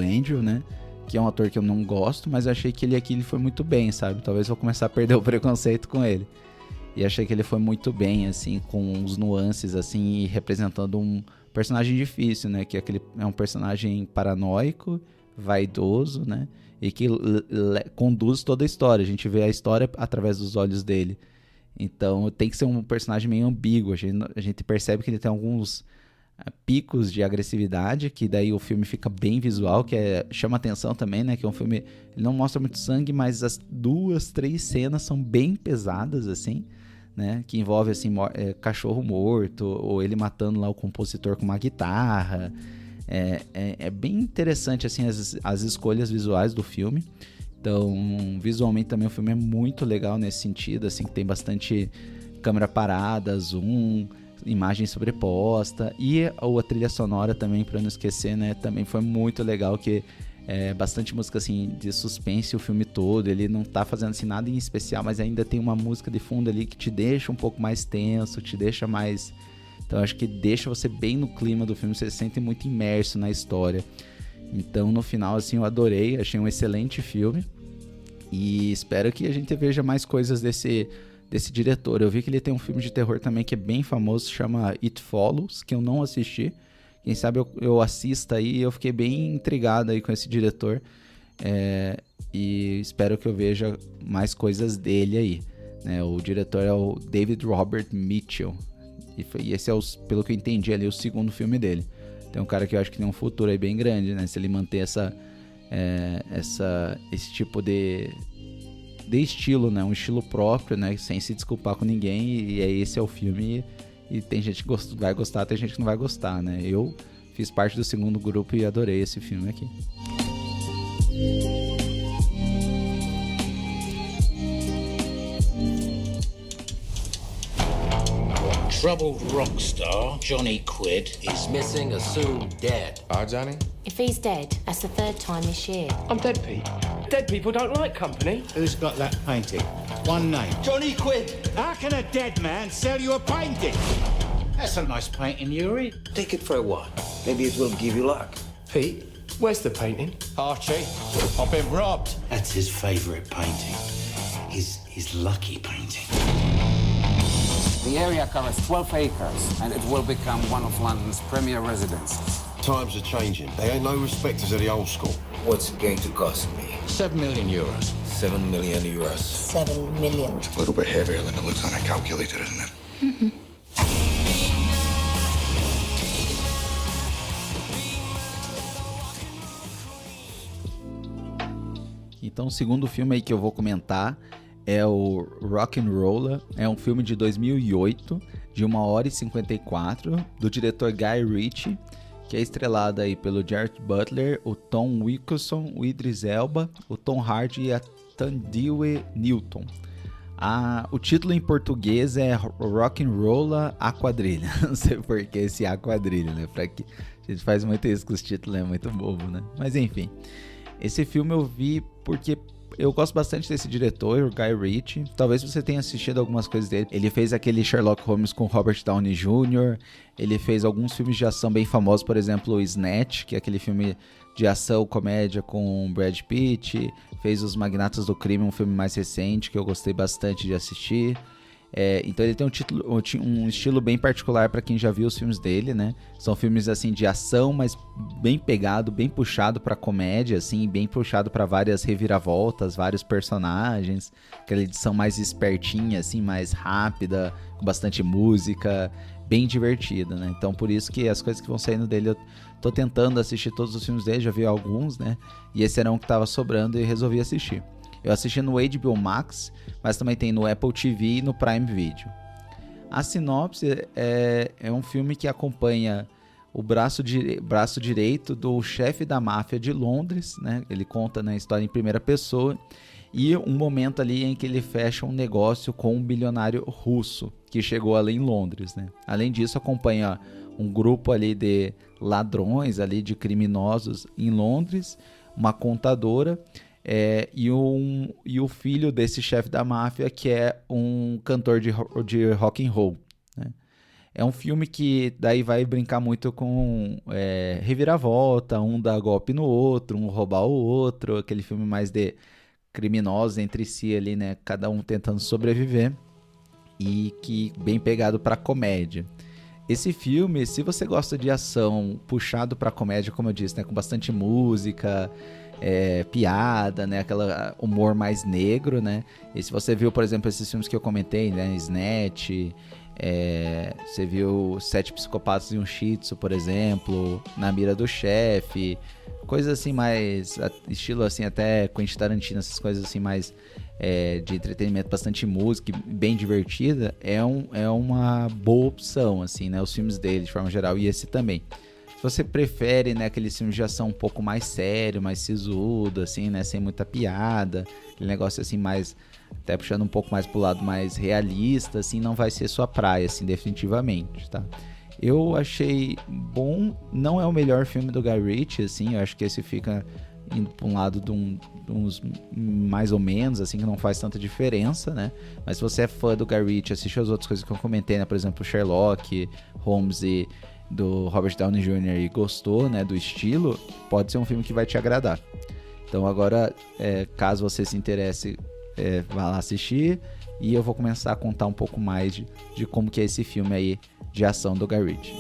[SPEAKER 1] Andrew, né? Que é um ator que eu não gosto, mas achei que ele foi muito bem, sabe? Talvez eu vou começar a perder o preconceito com ele. E achei que ele foi muito bem, assim, com os nuances, assim, e representando um personagem difícil, né? Que é um personagem paranoico, vaidoso, né? E que conduz toda a história. A gente vê a história através dos olhos dele. Então tem que ser um personagem meio ambíguo. A gente percebe que ele tem alguns picos de agressividade, que daí o filme fica bem visual, que chama atenção também, né? Que é um filme, ele não mostra muito sangue, mas as 2, 3 cenas são bem pesadas, assim, né? Que envolve, assim, cachorro morto, ou ele matando lá o compositor com uma guitarra. É bem interessante, assim, as escolhas visuais do filme. Então, visualmente também o filme é muito legal nesse sentido, assim, que tem bastante câmera parada, zoom, imagem sobreposta. E a trilha sonora também, para não esquecer, né? Também foi muito legal, que bastante música, assim, de suspense o filme todo. Ele não tá fazendo, assim, nada em especial, mas ainda tem uma música de fundo ali que te deixa um pouco mais tenso, te deixa mais... Então, acho que deixa você bem no clima do filme, você se sente muito imerso na história. Então, no final, assim, eu adorei, achei um excelente filme. E espero que a gente veja mais coisas desse diretor. Eu vi que ele tem um filme de terror também que é bem famoso, chama It Follows, que eu não assisti. Quem sabe eu assista aí, eu fiquei bem intrigado aí com esse diretor. E espero que eu veja mais coisas dele aí, né? O diretor é o David Robert Mitchell. E esse é, pelo que eu entendi ali, o segundo filme dele. Tem um cara que eu acho que tem um futuro aí bem grande, né? Se ele manter esse tipo de estilo, né? Um estilo próprio, né? Sem se desculpar com ninguém. E esse é o filme. E tem gente que vai gostar, tem gente que não vai gostar, né? Eu fiz parte do segundo grupo e adorei esse filme aqui.
[SPEAKER 3] Troubled rock star Johnny Quid is missing, assumed dead.
[SPEAKER 4] Johnny?
[SPEAKER 5] If he's dead, that's the third time this year.
[SPEAKER 6] I'm dead, Pete. Dead people don't like company.
[SPEAKER 7] Who's got that painting? One name.
[SPEAKER 3] Johnny Quid!
[SPEAKER 7] How can a dead man sell you a painting? That's a nice painting, Yuri.
[SPEAKER 3] Take it for a while. Maybe it will give you luck.
[SPEAKER 6] Pete, where's the painting?
[SPEAKER 7] Archie, I've been robbed.
[SPEAKER 2] That's his favorite painting. His lucky painting.
[SPEAKER 8] The area covers 12 acres, and it will become one of London's premier residences.
[SPEAKER 9] Times are changing. They ain't no respecters of the old school.
[SPEAKER 3] What's it going to cost me?
[SPEAKER 7] 7 million euros.
[SPEAKER 3] 7 million euros.
[SPEAKER 5] 7 million.
[SPEAKER 9] A little bit heavier than it looks on a calculator, isn't it?
[SPEAKER 5] Mm-hmm.
[SPEAKER 1] Então, o segundo filme aí que eu vou comentar é o Rock'n'Roller. É um filme de 2008, de 1h54, do diretor Guy Ritchie, que é estrelado aí pelo Gerard Butler, o Tom Wilkinson, o Idris Elba, o Tom Hardy e a Thandie Newton. O título em português é Rock'n'Roller, a quadrilha. Não sei por que esse a quadrilha, né? A gente faz muito isso com os títulos, é muito bobo, né? Mas enfim, esse filme eu vi porque eu gosto bastante desse diretor, o Guy Ritchie. Talvez você tenha assistido algumas coisas dele. Ele fez aquele Sherlock Holmes com Robert Downey Jr. Ele fez alguns filmes de ação bem famosos, por exemplo, o Snatch, que é aquele filme de ação, comédia com Brad Pitt. Fez Os Magnatas do Crime, um filme mais recente que eu gostei bastante de assistir. Então ele tem um estilo bem particular para quem já viu os filmes dele, né? São filmes assim de ação, mas bem pegado, bem puxado para comédia, assim, bem puxado para várias reviravoltas, vários personagens, aquela edição mais espertinha, assim, mais rápida, com bastante música, bem divertida, né? Então por isso que as coisas que vão saindo dele, eu tô tentando assistir todos os filmes dele, já vi alguns, né? E esse era um que tava sobrando e resolvi assistir. Eu assisti no HBO Max, mas também tem no Apple TV e no Prime Video. A sinopse é um filme que acompanha o braço direito do chefe da máfia de Londres, né? Ele conta a história em primeira pessoa, e um momento ali em que ele fecha um negócio com um bilionário russo que chegou ali em Londres, né? Além disso, acompanha um grupo ali de ladrões, ali de criminosos em Londres, uma contadora, e o filho desse chefe da máfia, que é um cantor de rock and roll, né? É um filme que daí vai brincar muito com reviravolta, um dá golpe no outro, um roubar o outro, aquele filme mais de criminosos entre si ali, né? Cada um tentando sobreviver, e que bem pegado para comédia. Esse filme, se você gosta de ação puxado para comédia, como eu disse, né? Com bastante música, piada, né? Aquela humor mais negro, né? E se você viu, por exemplo, esses filmes que eu comentei, né? Snatch, você viu 7 Psicopatas e um Shih Tzu, por exemplo, Na Mira do Chefe, coisas assim mais estilo assim, até Quentin Tarantino, essas coisas assim mais de entretenimento, bastante música, bem divertida, é uma boa opção, assim, né? Os filmes dele, de forma geral, e esse também. Se você prefere, né, aqueles filmes de ação um pouco mais sério, mais sisudo, assim, né, sem muita piada, aquele negócio assim mais, até puxando um pouco mais pro lado mais realista, assim, não vai ser sua praia, assim, definitivamente, tá? Eu achei bom, não é o melhor filme do Guy Ritchie, assim, eu acho que esse fica indo pra um lado de uns mais ou menos, assim, que não faz tanta diferença, né? Mas se você é fã do Guy Ritchie, assiste as outras coisas que eu comentei, né, por exemplo, Sherlock, Holmes e do Robert Downey Jr. e gostou, né, do estilo, pode ser um filme que vai te agradar. Então agora, caso você se interesse, vá lá assistir, e eu vou começar a contar um pouco mais de como que é esse filme aí de ação do Guy Ritchie.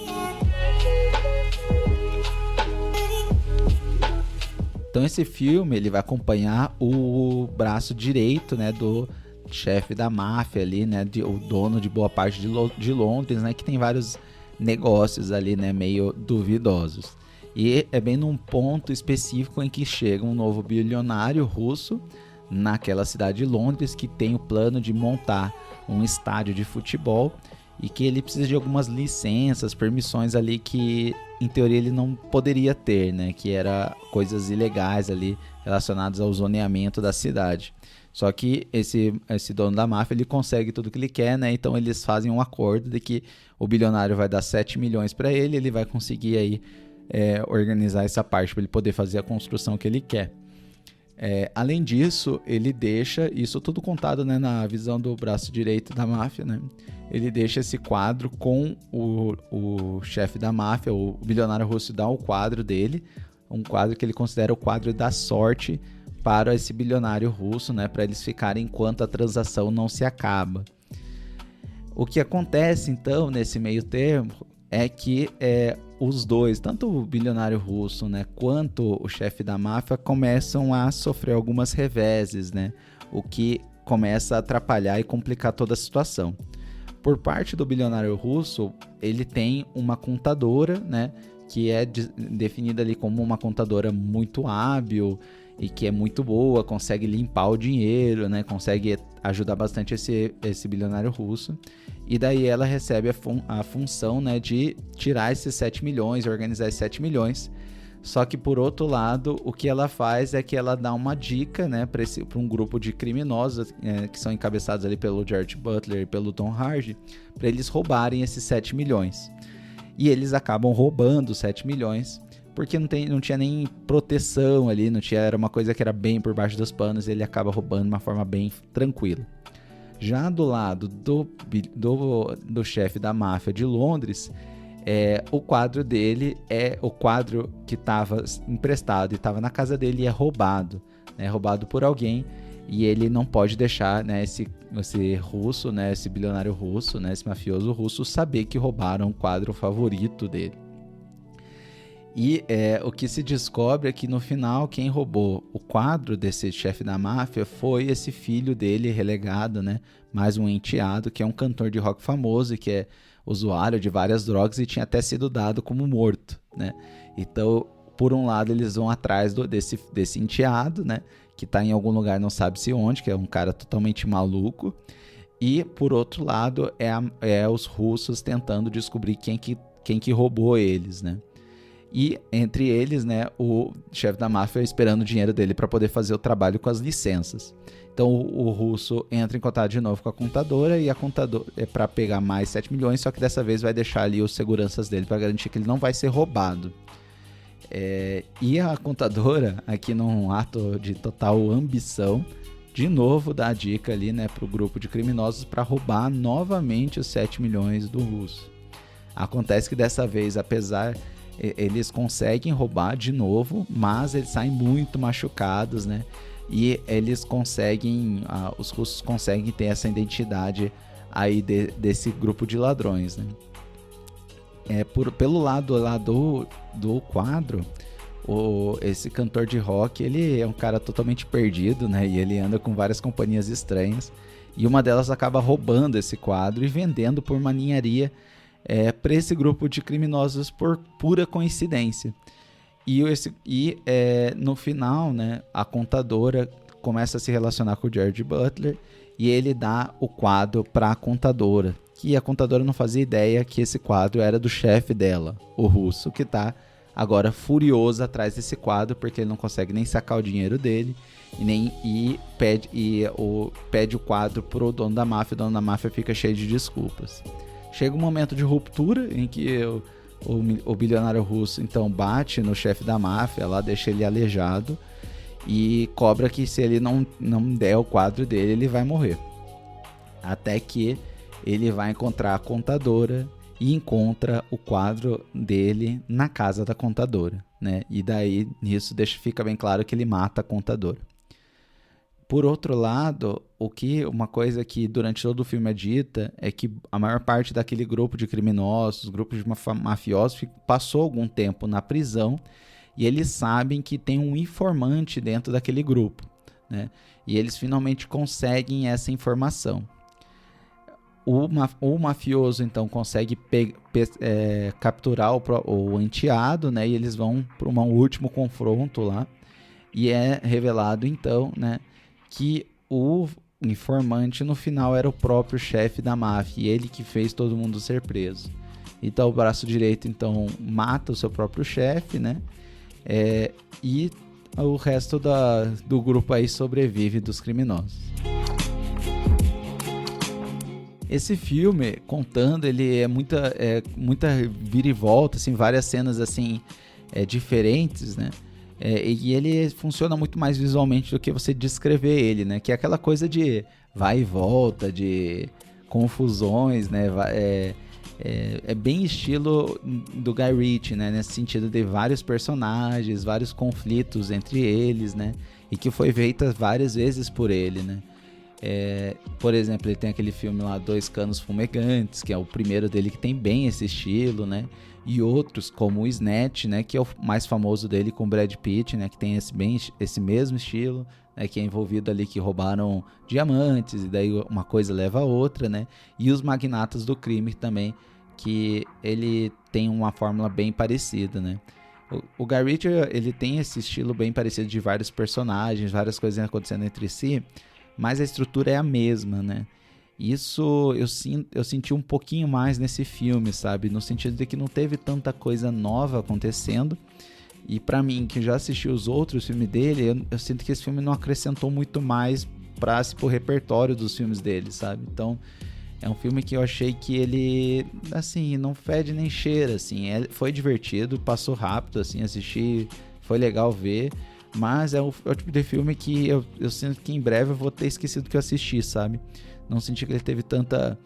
[SPEAKER 1] Então esse filme ele vai acompanhar o braço direito, né, do chefe da máfia ali, né, o dono de boa parte de Londres, né, que tem vários negócios ali, né, meio duvidosos. E é bem num ponto específico em que chega um novo bilionário russo naquela cidade de Londres que tem o plano de montar um estádio de futebol e que ele precisa de algumas licenças, permissões ali que em teoria ele não poderia ter, né, que era coisas ilegais ali relacionadas ao zoneamento da cidade. Só que esse dono da máfia, ele consegue tudo que ele quer, né? Então eles fazem um acordo de que o bilionário vai dar 7 milhões para ele vai conseguir aí organizar essa parte para ele poder fazer a construção que ele quer. Além disso, ele deixa isso tudo contado, né, na visão do braço direito da máfia, né? Ele deixa esse quadro com o chefe da máfia, o bilionário russo dá o quadro dele, um quadro que ele considera o quadro da sorte para esse bilionário russo, né, para eles ficarem enquanto a transação não se acaba. O que acontece então nesse meio termo é que os dois, tanto o bilionário russo, né, quanto o chefe da máfia, começam a sofrer algumas reveses, né, o que começa a atrapalhar e complicar toda a situação. Por parte do bilionário russo, ele tem uma contadora, né, que é definida ali como uma contadora muito hábil e que é muito boa, consegue limpar o dinheiro, né? Consegue ajudar bastante esse bilionário russo. E daí ela recebe a função, né, de tirar esses 7 milhões, organizar esses 7 milhões. Só que por outro lado, o que ela faz é que ela dá uma dica, né, para um grupo de criminosos que são encabeçados ali pelo Gerard Butler e pelo Tom Hardy, para eles roubarem esses 7 milhões. E eles acabam roubando os 7 milhões, porque não tinha nem proteção ali, era uma coisa que era bem por baixo dos panos, e ele acaba roubando de uma forma bem tranquila. Já do lado do chefe da máfia de Londres, o quadro dele o quadro que estava emprestado e estava na casa dele e é roubado, né, roubado por alguém, e ele não pode deixar, né, esse russo, né, esse bilionário russo, né, esse mafioso russo saber que roubaram o quadro favorito dele. E o que se descobre é que no final quem roubou o quadro desse chefe da máfia foi esse filho dele relegado, né? Mais um enteado, que é um cantor de rock famoso e que é usuário de várias drogas e tinha até sido dado como morto, né? Então, por um lado, eles vão atrás desse enteado, né? Que tá em algum lugar, não sabe se onde, que é um cara totalmente maluco. E, por outro lado, os russos tentando descobrir quem que roubou eles, né? E entre eles, né, o chefe da máfia esperando o dinheiro dele para poder fazer o trabalho com as licenças. Então o russo entra em contato de novo com a contadora e a contadora é para pegar mais 7 milhões, só que dessa vez vai deixar ali os seguranças dele para garantir que ele não vai ser roubado. E a contadora, aqui num ato de total ambição, de novo dá a dica ali, né, para o grupo de criminosos para roubar novamente os 7 milhões do russo. Acontece que dessa vez, eles conseguem roubar de novo, mas eles saem muito machucados, né? E eles os russos conseguem ter essa identidade aí desse grupo de ladrões, né? Pelo lado lá do quadro, esse cantor de rock, ele é um cara totalmente perdido, né? E ele anda com várias companhias estranhas. E uma delas acaba roubando esse quadro e vendendo por uma ninharia para esse grupo de criminosos por pura coincidência. E no final, né, a contadora começa a se relacionar com o Gerard Butler e ele dá o quadro para a contadora, que a contadora não fazia ideia que esse quadro era do chefe dela, o russo, que tá agora furioso atrás desse quadro porque ele não consegue nem sacar o dinheiro dele pede o quadro pro dono da máfia. O dono da máfia fica cheio de desculpas. Chega um momento de ruptura em que o bilionário russo então bate no chefe da máfia, lá deixa ele aleijado e cobra que se ele não der o quadro dele, ele vai morrer. Até que ele vai encontrar a contadora e encontra o quadro dele na casa da contadora, né? E daí, nisso, fica bem claro que ele mata a contadora. Por outro lado, uma coisa que durante todo o filme é dita é que a maior parte daquele grupo de criminosos, grupo de mafiosos, passou algum tempo na prisão e eles sabem que tem um informante dentro daquele grupo, né? E eles finalmente conseguem essa informação. O mafioso então consegue capturar o enteado, né? E eles vão para um último confronto lá e é revelado então, né, que o informante no final era o próprio chefe da máfia e ele que fez todo mundo ser preso. Então o braço direito então mata o seu próprio chefe, né? E o resto do grupo aí sobrevive dos criminosos. Esse filme, contando, ele é muita vira e volta, assim, várias cenas assim, diferentes, né? E ele funciona muito mais visualmente do que você descrever ele, né? Que é aquela coisa de vai e volta, de confusões, né? É bem estilo do Guy Ritchie, né? Nesse sentido de vários personagens, vários conflitos entre eles, né? E que foi feita várias vezes por ele, né? Por exemplo, ele tem aquele filme lá, Dois Canos Fumegantes, que é o primeiro dele que tem bem esse estilo, né? E outros como o Snatch, né? Que é o mais famoso dele com Brad Pitt, né? Que tem esse mesmo estilo, né? Que é envolvido ali que roubaram diamantes e daí uma coisa leva a outra, né? E os Magnatas do Crime também, que ele tem uma fórmula bem parecida, né? O Guy Ritchie, ele tem esse estilo bem parecido de vários personagens, várias coisas acontecendo entre si, mas a estrutura é a mesma, né? Isso eu senti um pouquinho mais nesse filme, sabe? No sentido de que não teve tanta coisa nova acontecendo. E pra mim, que já assisti os outros filmes dele, eu sinto que esse filme não acrescentou muito mais pro repertório dos filmes dele, sabe? Então, é um filme que eu achei que ele, assim, não fede nem cheira, assim. Foi divertido, passou rápido, assim, assisti, foi legal ver. Mas é o tipo de filme que eu sinto que em breve eu vou ter esquecido que eu assisti, sabe? Não senti que ele teve tanta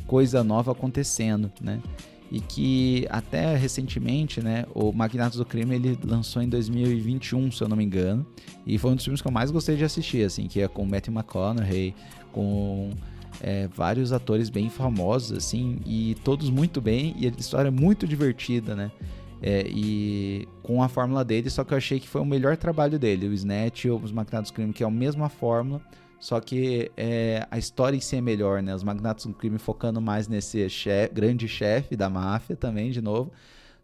[SPEAKER 1] coisa nova acontecendo, né? E que até recentemente, né, o Magnatos do Crime ele lançou em 2021, se eu não me engano. E foi um dos filmes que eu mais gostei de assistir, assim, que é com Matthew McConaughey, com vários atores bem famosos, assim, e todos muito bem, e a história é muito divertida, né? E com a fórmula dele, só que eu achei que foi o melhor trabalho dele. O Snatch e os Magnatos do Crime, que é a mesma fórmula, só que a história em si é melhor, né? Os Magnatos do Crime focando mais nesse grande chefe da máfia também, de novo,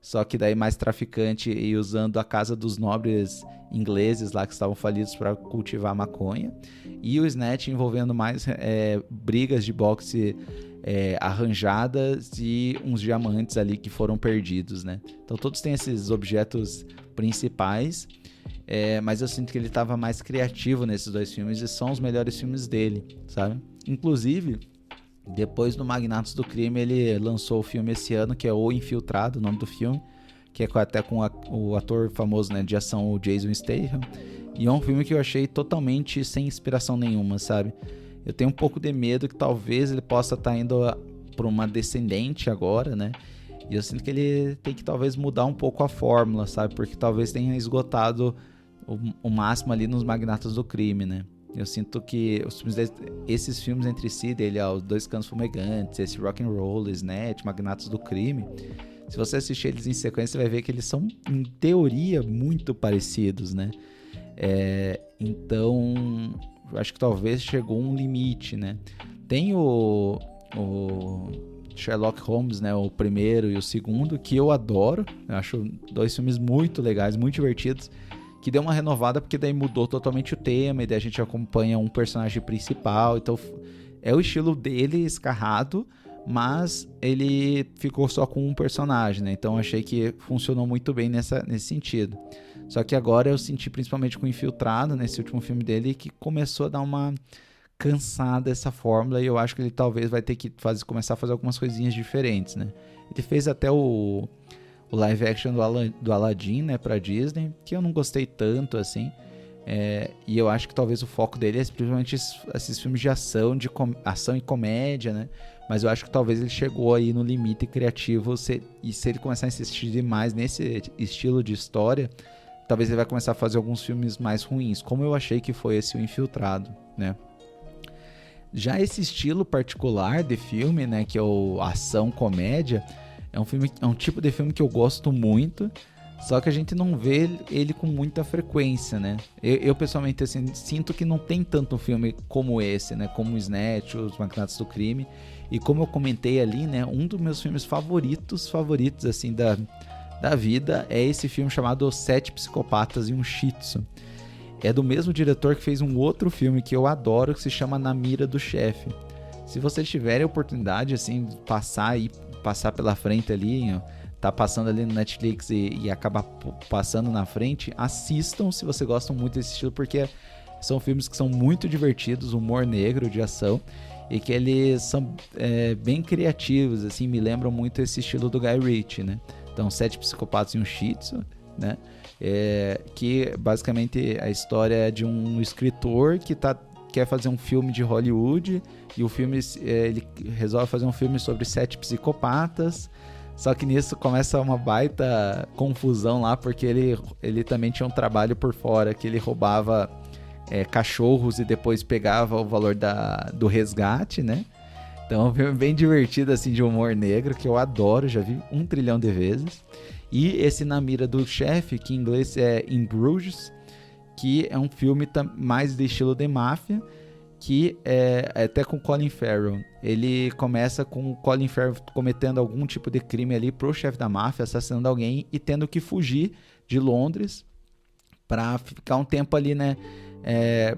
[SPEAKER 1] só que daí mais traficante e usando a casa dos nobres ingleses lá que estavam falidos para cultivar maconha, e o Snatch envolvendo mais brigas de boxe arranjadas e uns diamantes ali que foram perdidos, né? Então todos têm esses objetos principais, mas eu sinto que ele estava mais criativo nesses dois filmes e são os melhores filmes dele, sabe? Inclusive, depois do Magnatos do Crime, ele lançou o filme esse ano, que é O Infiltrado, o nome do filme, que é até com o ator famoso, né, de ação, o Jason Statham, e é um filme que eu achei totalmente sem inspiração nenhuma, sabe? Eu tenho um pouco de medo que talvez ele possa estar indo para uma descendente agora, né? E eu sinto que ele tem que talvez mudar um pouco a fórmula, sabe? Porque talvez tenha esgotado o máximo ali nos Magnatas do Crime, né? Eu sinto que esses filmes entre si dele, os Dois Canos Fumegantes, esse Rock and Roll, Snatch, Magnatas do Crime, se você assistir eles em sequência, você vai ver que eles são, em teoria, muito parecidos, né? Então, eu acho que talvez chegou um limite, né? Tem o Sherlock Holmes, né? O primeiro e o segundo, que eu adoro. Eu acho dois filmes muito legais, muito divertidos, que deu uma renovada porque daí mudou totalmente o tema e daí a gente acompanha um personagem principal, então é o estilo dele escarrado, mas ele ficou só com um personagem, né? Então achei que funcionou muito bem nesse sentido. Só que agora eu senti, principalmente com o Infiltrado, nesse último filme dele, que começou a dar uma cansada essa fórmula, e eu acho que ele talvez vai ter que começar a fazer algumas coisinhas diferentes, né? Ele fez até o live action do Aladdin, né, pra Disney, que eu não gostei tanto, assim. E eu acho que talvez o foco dele é principalmente esses filmes de ação, ação e comédia, né? Mas eu acho que talvez ele chegou aí no limite criativo, e se ele começar a insistir demais nesse estilo de história, talvez ele vai começar a fazer alguns filmes mais ruins, como eu achei que foi esse O Infiltrado, né? Já esse estilo particular de filme, né, que é o ação-comédia, é um tipo de filme que eu gosto muito, só que a gente não vê ele com muita frequência, né? Eu pessoalmente, assim, sinto que não tem tanto filme como esse, né? Como o Snatch, Os Magnatas do Crime. E como eu comentei ali, né? Um dos meus filmes favoritos, assim, da vida é esse filme chamado Os 7 Psicopatas e um Shih Tzu. É do mesmo diretor que fez um outro filme que eu adoro, que se chama Na Mira do Chefe. Se vocês tiverem a oportunidade, assim, de passar pela frente ali, ó, tá passando ali no Netflix e acabar passando na frente, assistam se você gosta muito desse estilo, porque são filmes que são muito divertidos, humor negro, de ação, e que eles são bem criativos, assim, me lembram muito esse estilo do Guy Ritchie, né? Então, 7 Psicopatas e um Shih Tzu, né? Que basicamente a história é de um escritor que quer fazer um filme de Hollywood, e o filme, ele resolve fazer um filme sobre 7 psicopatas, só que nisso começa uma baita confusão lá, porque ele também tinha um trabalho por fora, que ele roubava cachorros e depois pegava o valor do resgate, né? Então é um filme bem divertido, assim, de humor negro, que eu adoro, já vi 1 trilhão de vezes. E esse Na Mira do Chefe, que em inglês é In Bruges, que é um filme mais de estilo de máfia, que é até com Colin Farrell. Ele começa com o Colin Farrell cometendo algum tipo de crime ali pro chefe da máfia, assassinando alguém e tendo que fugir de Londres para ficar um tempo ali, né,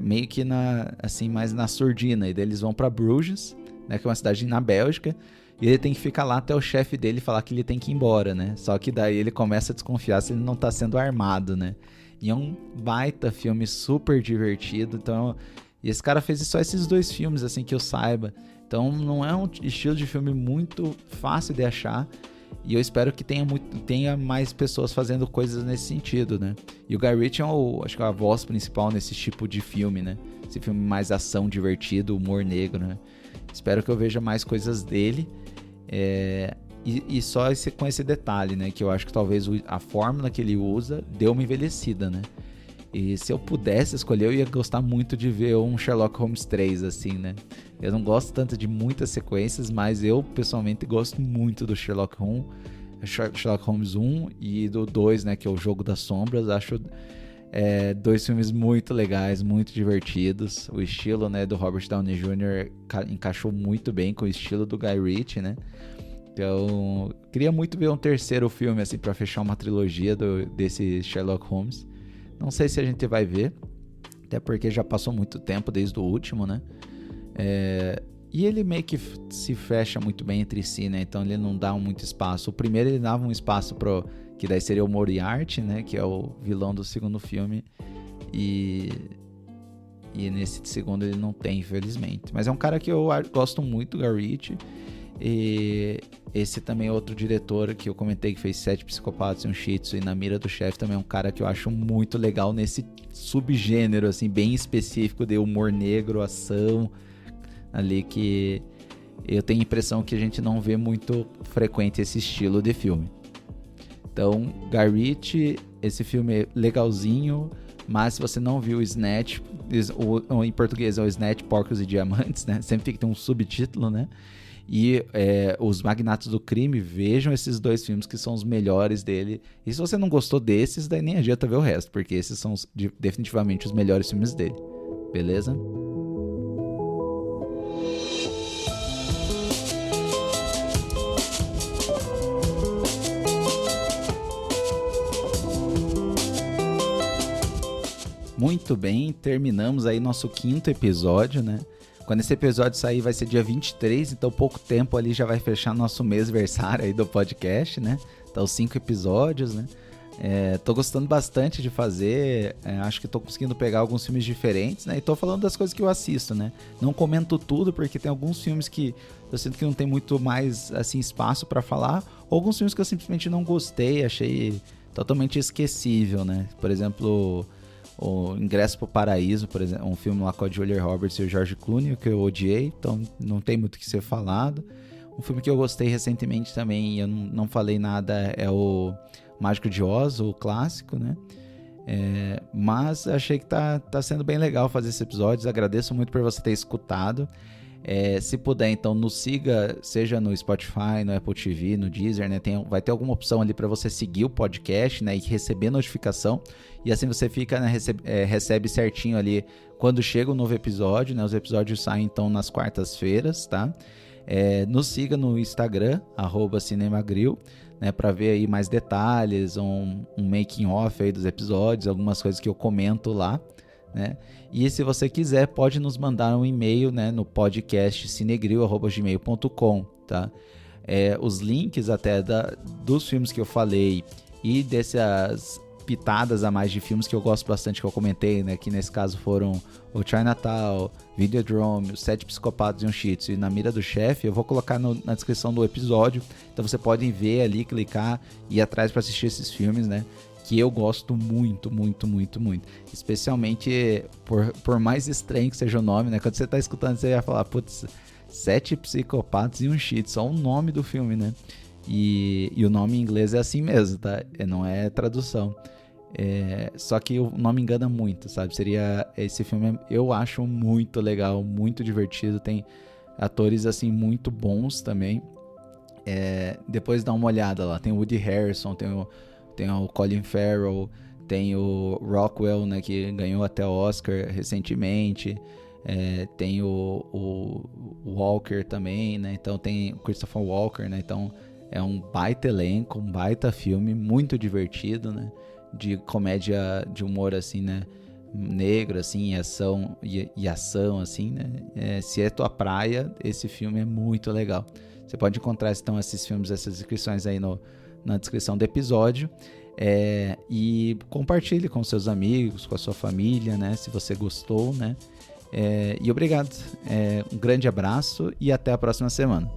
[SPEAKER 1] meio que mais na surdina. E daí eles vão para Bruges, né, que é uma cidade na Bélgica, e ele tem que ficar lá até o chefe dele falar que ele tem que ir embora, né? Só que daí ele começa a desconfiar se ele não tá sendo armado, né? E é um baita filme super divertido. Então, e esse cara fez só esses 2 filmes, assim, que eu saiba. Então não é um estilo de filme muito fácil de achar. E eu espero que tenha mais pessoas fazendo coisas nesse sentido, né? E o Guy Ritchie acho que é a voz principal nesse tipo de filme, né? Esse filme mais ação, divertido, humor negro, né? Espero que eu veja mais coisas dele. E só com esse detalhe, né? Que eu acho que talvez a fórmula que ele usa deu uma envelhecida, né? E se eu pudesse escolher, eu ia gostar muito de ver um Sherlock Holmes 3, assim, né? Eu não gosto tanto de muitas sequências, mas eu, pessoalmente, gosto muito do Sherlock Holmes 1 e do 2, né? Que é o Jogo das Sombras. Acho 2 filmes muito legais, muito divertidos. O estilo, né, do Robert Downey Jr. encaixou muito bem com o estilo do Guy Ritchie, né? Então, queria muito ver um terceiro filme, assim, pra fechar uma trilogia desse Sherlock Holmes. Não sei se a gente vai ver, até porque já passou muito tempo desde o último, né? E ele meio que se fecha muito bem entre si, né? Então ele não dá muito espaço. O primeiro ele dava um espaço que daí seria o Moriarty, né? Que é o vilão do segundo filme. E nesse segundo ele não tem, infelizmente. Mas é um cara que eu gosto muito, Guy Ritchie. E esse também é outro diretor que eu comentei, que fez 7 Psicopatas e um Shih Tzu, e Na Mira do Chefe, também é um cara que eu acho muito legal nesse subgênero, assim, bem específico de humor negro, ação, ali, que eu tenho a impressão que a gente não vê muito frequente esse estilo de filme. Então, Guy Ritchie, esse filme é legalzinho, mas se você não viu o Snatch, ou em português é o Snatch, Porcos e Diamantes, né? Sempre tem que ter um subtítulo, né? E Os Magnatas do Crime, vejam esses 2 filmes que são os melhores dele. E se você não gostou desses, daí nem adianta ver o resto, porque esses são definitivamente os melhores filmes dele. Beleza? muito bem, terminamos aí nosso 5º episódio, né? Quando esse episódio sair vai ser dia 23, então pouco tempo ali já vai fechar nosso mêsversário aí do podcast, né? Então 5 episódios, né? Tô gostando bastante de fazer, acho que tô conseguindo pegar alguns filmes diferentes, né? E tô falando das coisas que eu assisto, né? Não comento tudo, porque tem alguns filmes que eu sinto que não tem muito mais, assim, espaço pra falar, ou alguns filmes que eu simplesmente não gostei, achei totalmente esquecível, né? Por exemplo, o Ingresso pro Paraíso, por exemplo, um filme lá com a Julia Roberts e o George Clooney, que eu odiei, então não tem muito o que ser falado. Um filme que eu gostei recentemente também, e eu não falei nada, é o Mágico de Oz, o clássico, né? Mas achei que tá sendo bem legal fazer esses episódios. Agradeço muito por você ter escutado. Se puder, então nos siga, seja no Spotify, no Apple TV, no Deezer, né? Vai ter alguma opção ali para você seguir o podcast, né? E receber notificação. E assim você fica, né? Recebe certinho ali quando chega um novo episódio, né? Os episódios saem então nas quartas-feiras, tá? Nos siga no Instagram, @cinemagril, né, para ver aí mais detalhes, um making off aí dos episódios, algumas coisas que eu comento lá, né? E se você quiser, pode nos mandar um e-mail, né, no podcast cinegril@gmail.com, tá? Os links até dos filmes que eu falei e dessas pitadas a mais de filmes que eu gosto bastante, que eu comentei, né, que nesse caso foram o Chinatown, Videodrome, Os 7 Psicopatas e um Shih Tzu e Na Mira do Chefe, eu vou colocar na descrição do episódio, então você pode ver ali, clicar e ir atrás para assistir esses filmes, né, que eu gosto muito, muito, muito, muito, especialmente por mais estranho que seja o nome, né, quando você tá escutando você vai falar, putz, 7 Psicopatas e um Shih Tzu, só o nome do filme, né, e o nome em inglês é assim mesmo, tá, não é tradução. Só que o nome engana muito, sabe? Esse filme eu acho muito legal, muito divertido, tem atores assim muito bons também. Depois dá uma olhada lá, tem o Woody Harrelson, tem o Colin Farrell, tem o Rockwell, né, que ganhou até o Oscar recentemente, tem o Walker também, né? Então tem o Christopher Walker, né? Então é um baita elenco, um baita filme, muito divertido, né? De comédia, de humor assim, né, negro, assim, e ação, assim, né, se é tua praia, esse filme é muito legal. Você pode encontrar, então, esses filmes, essas descrições aí na descrição do episódio, e compartilhe com seus amigos, com a sua família, né, se você gostou, né, e obrigado, um grande abraço e até a próxima semana.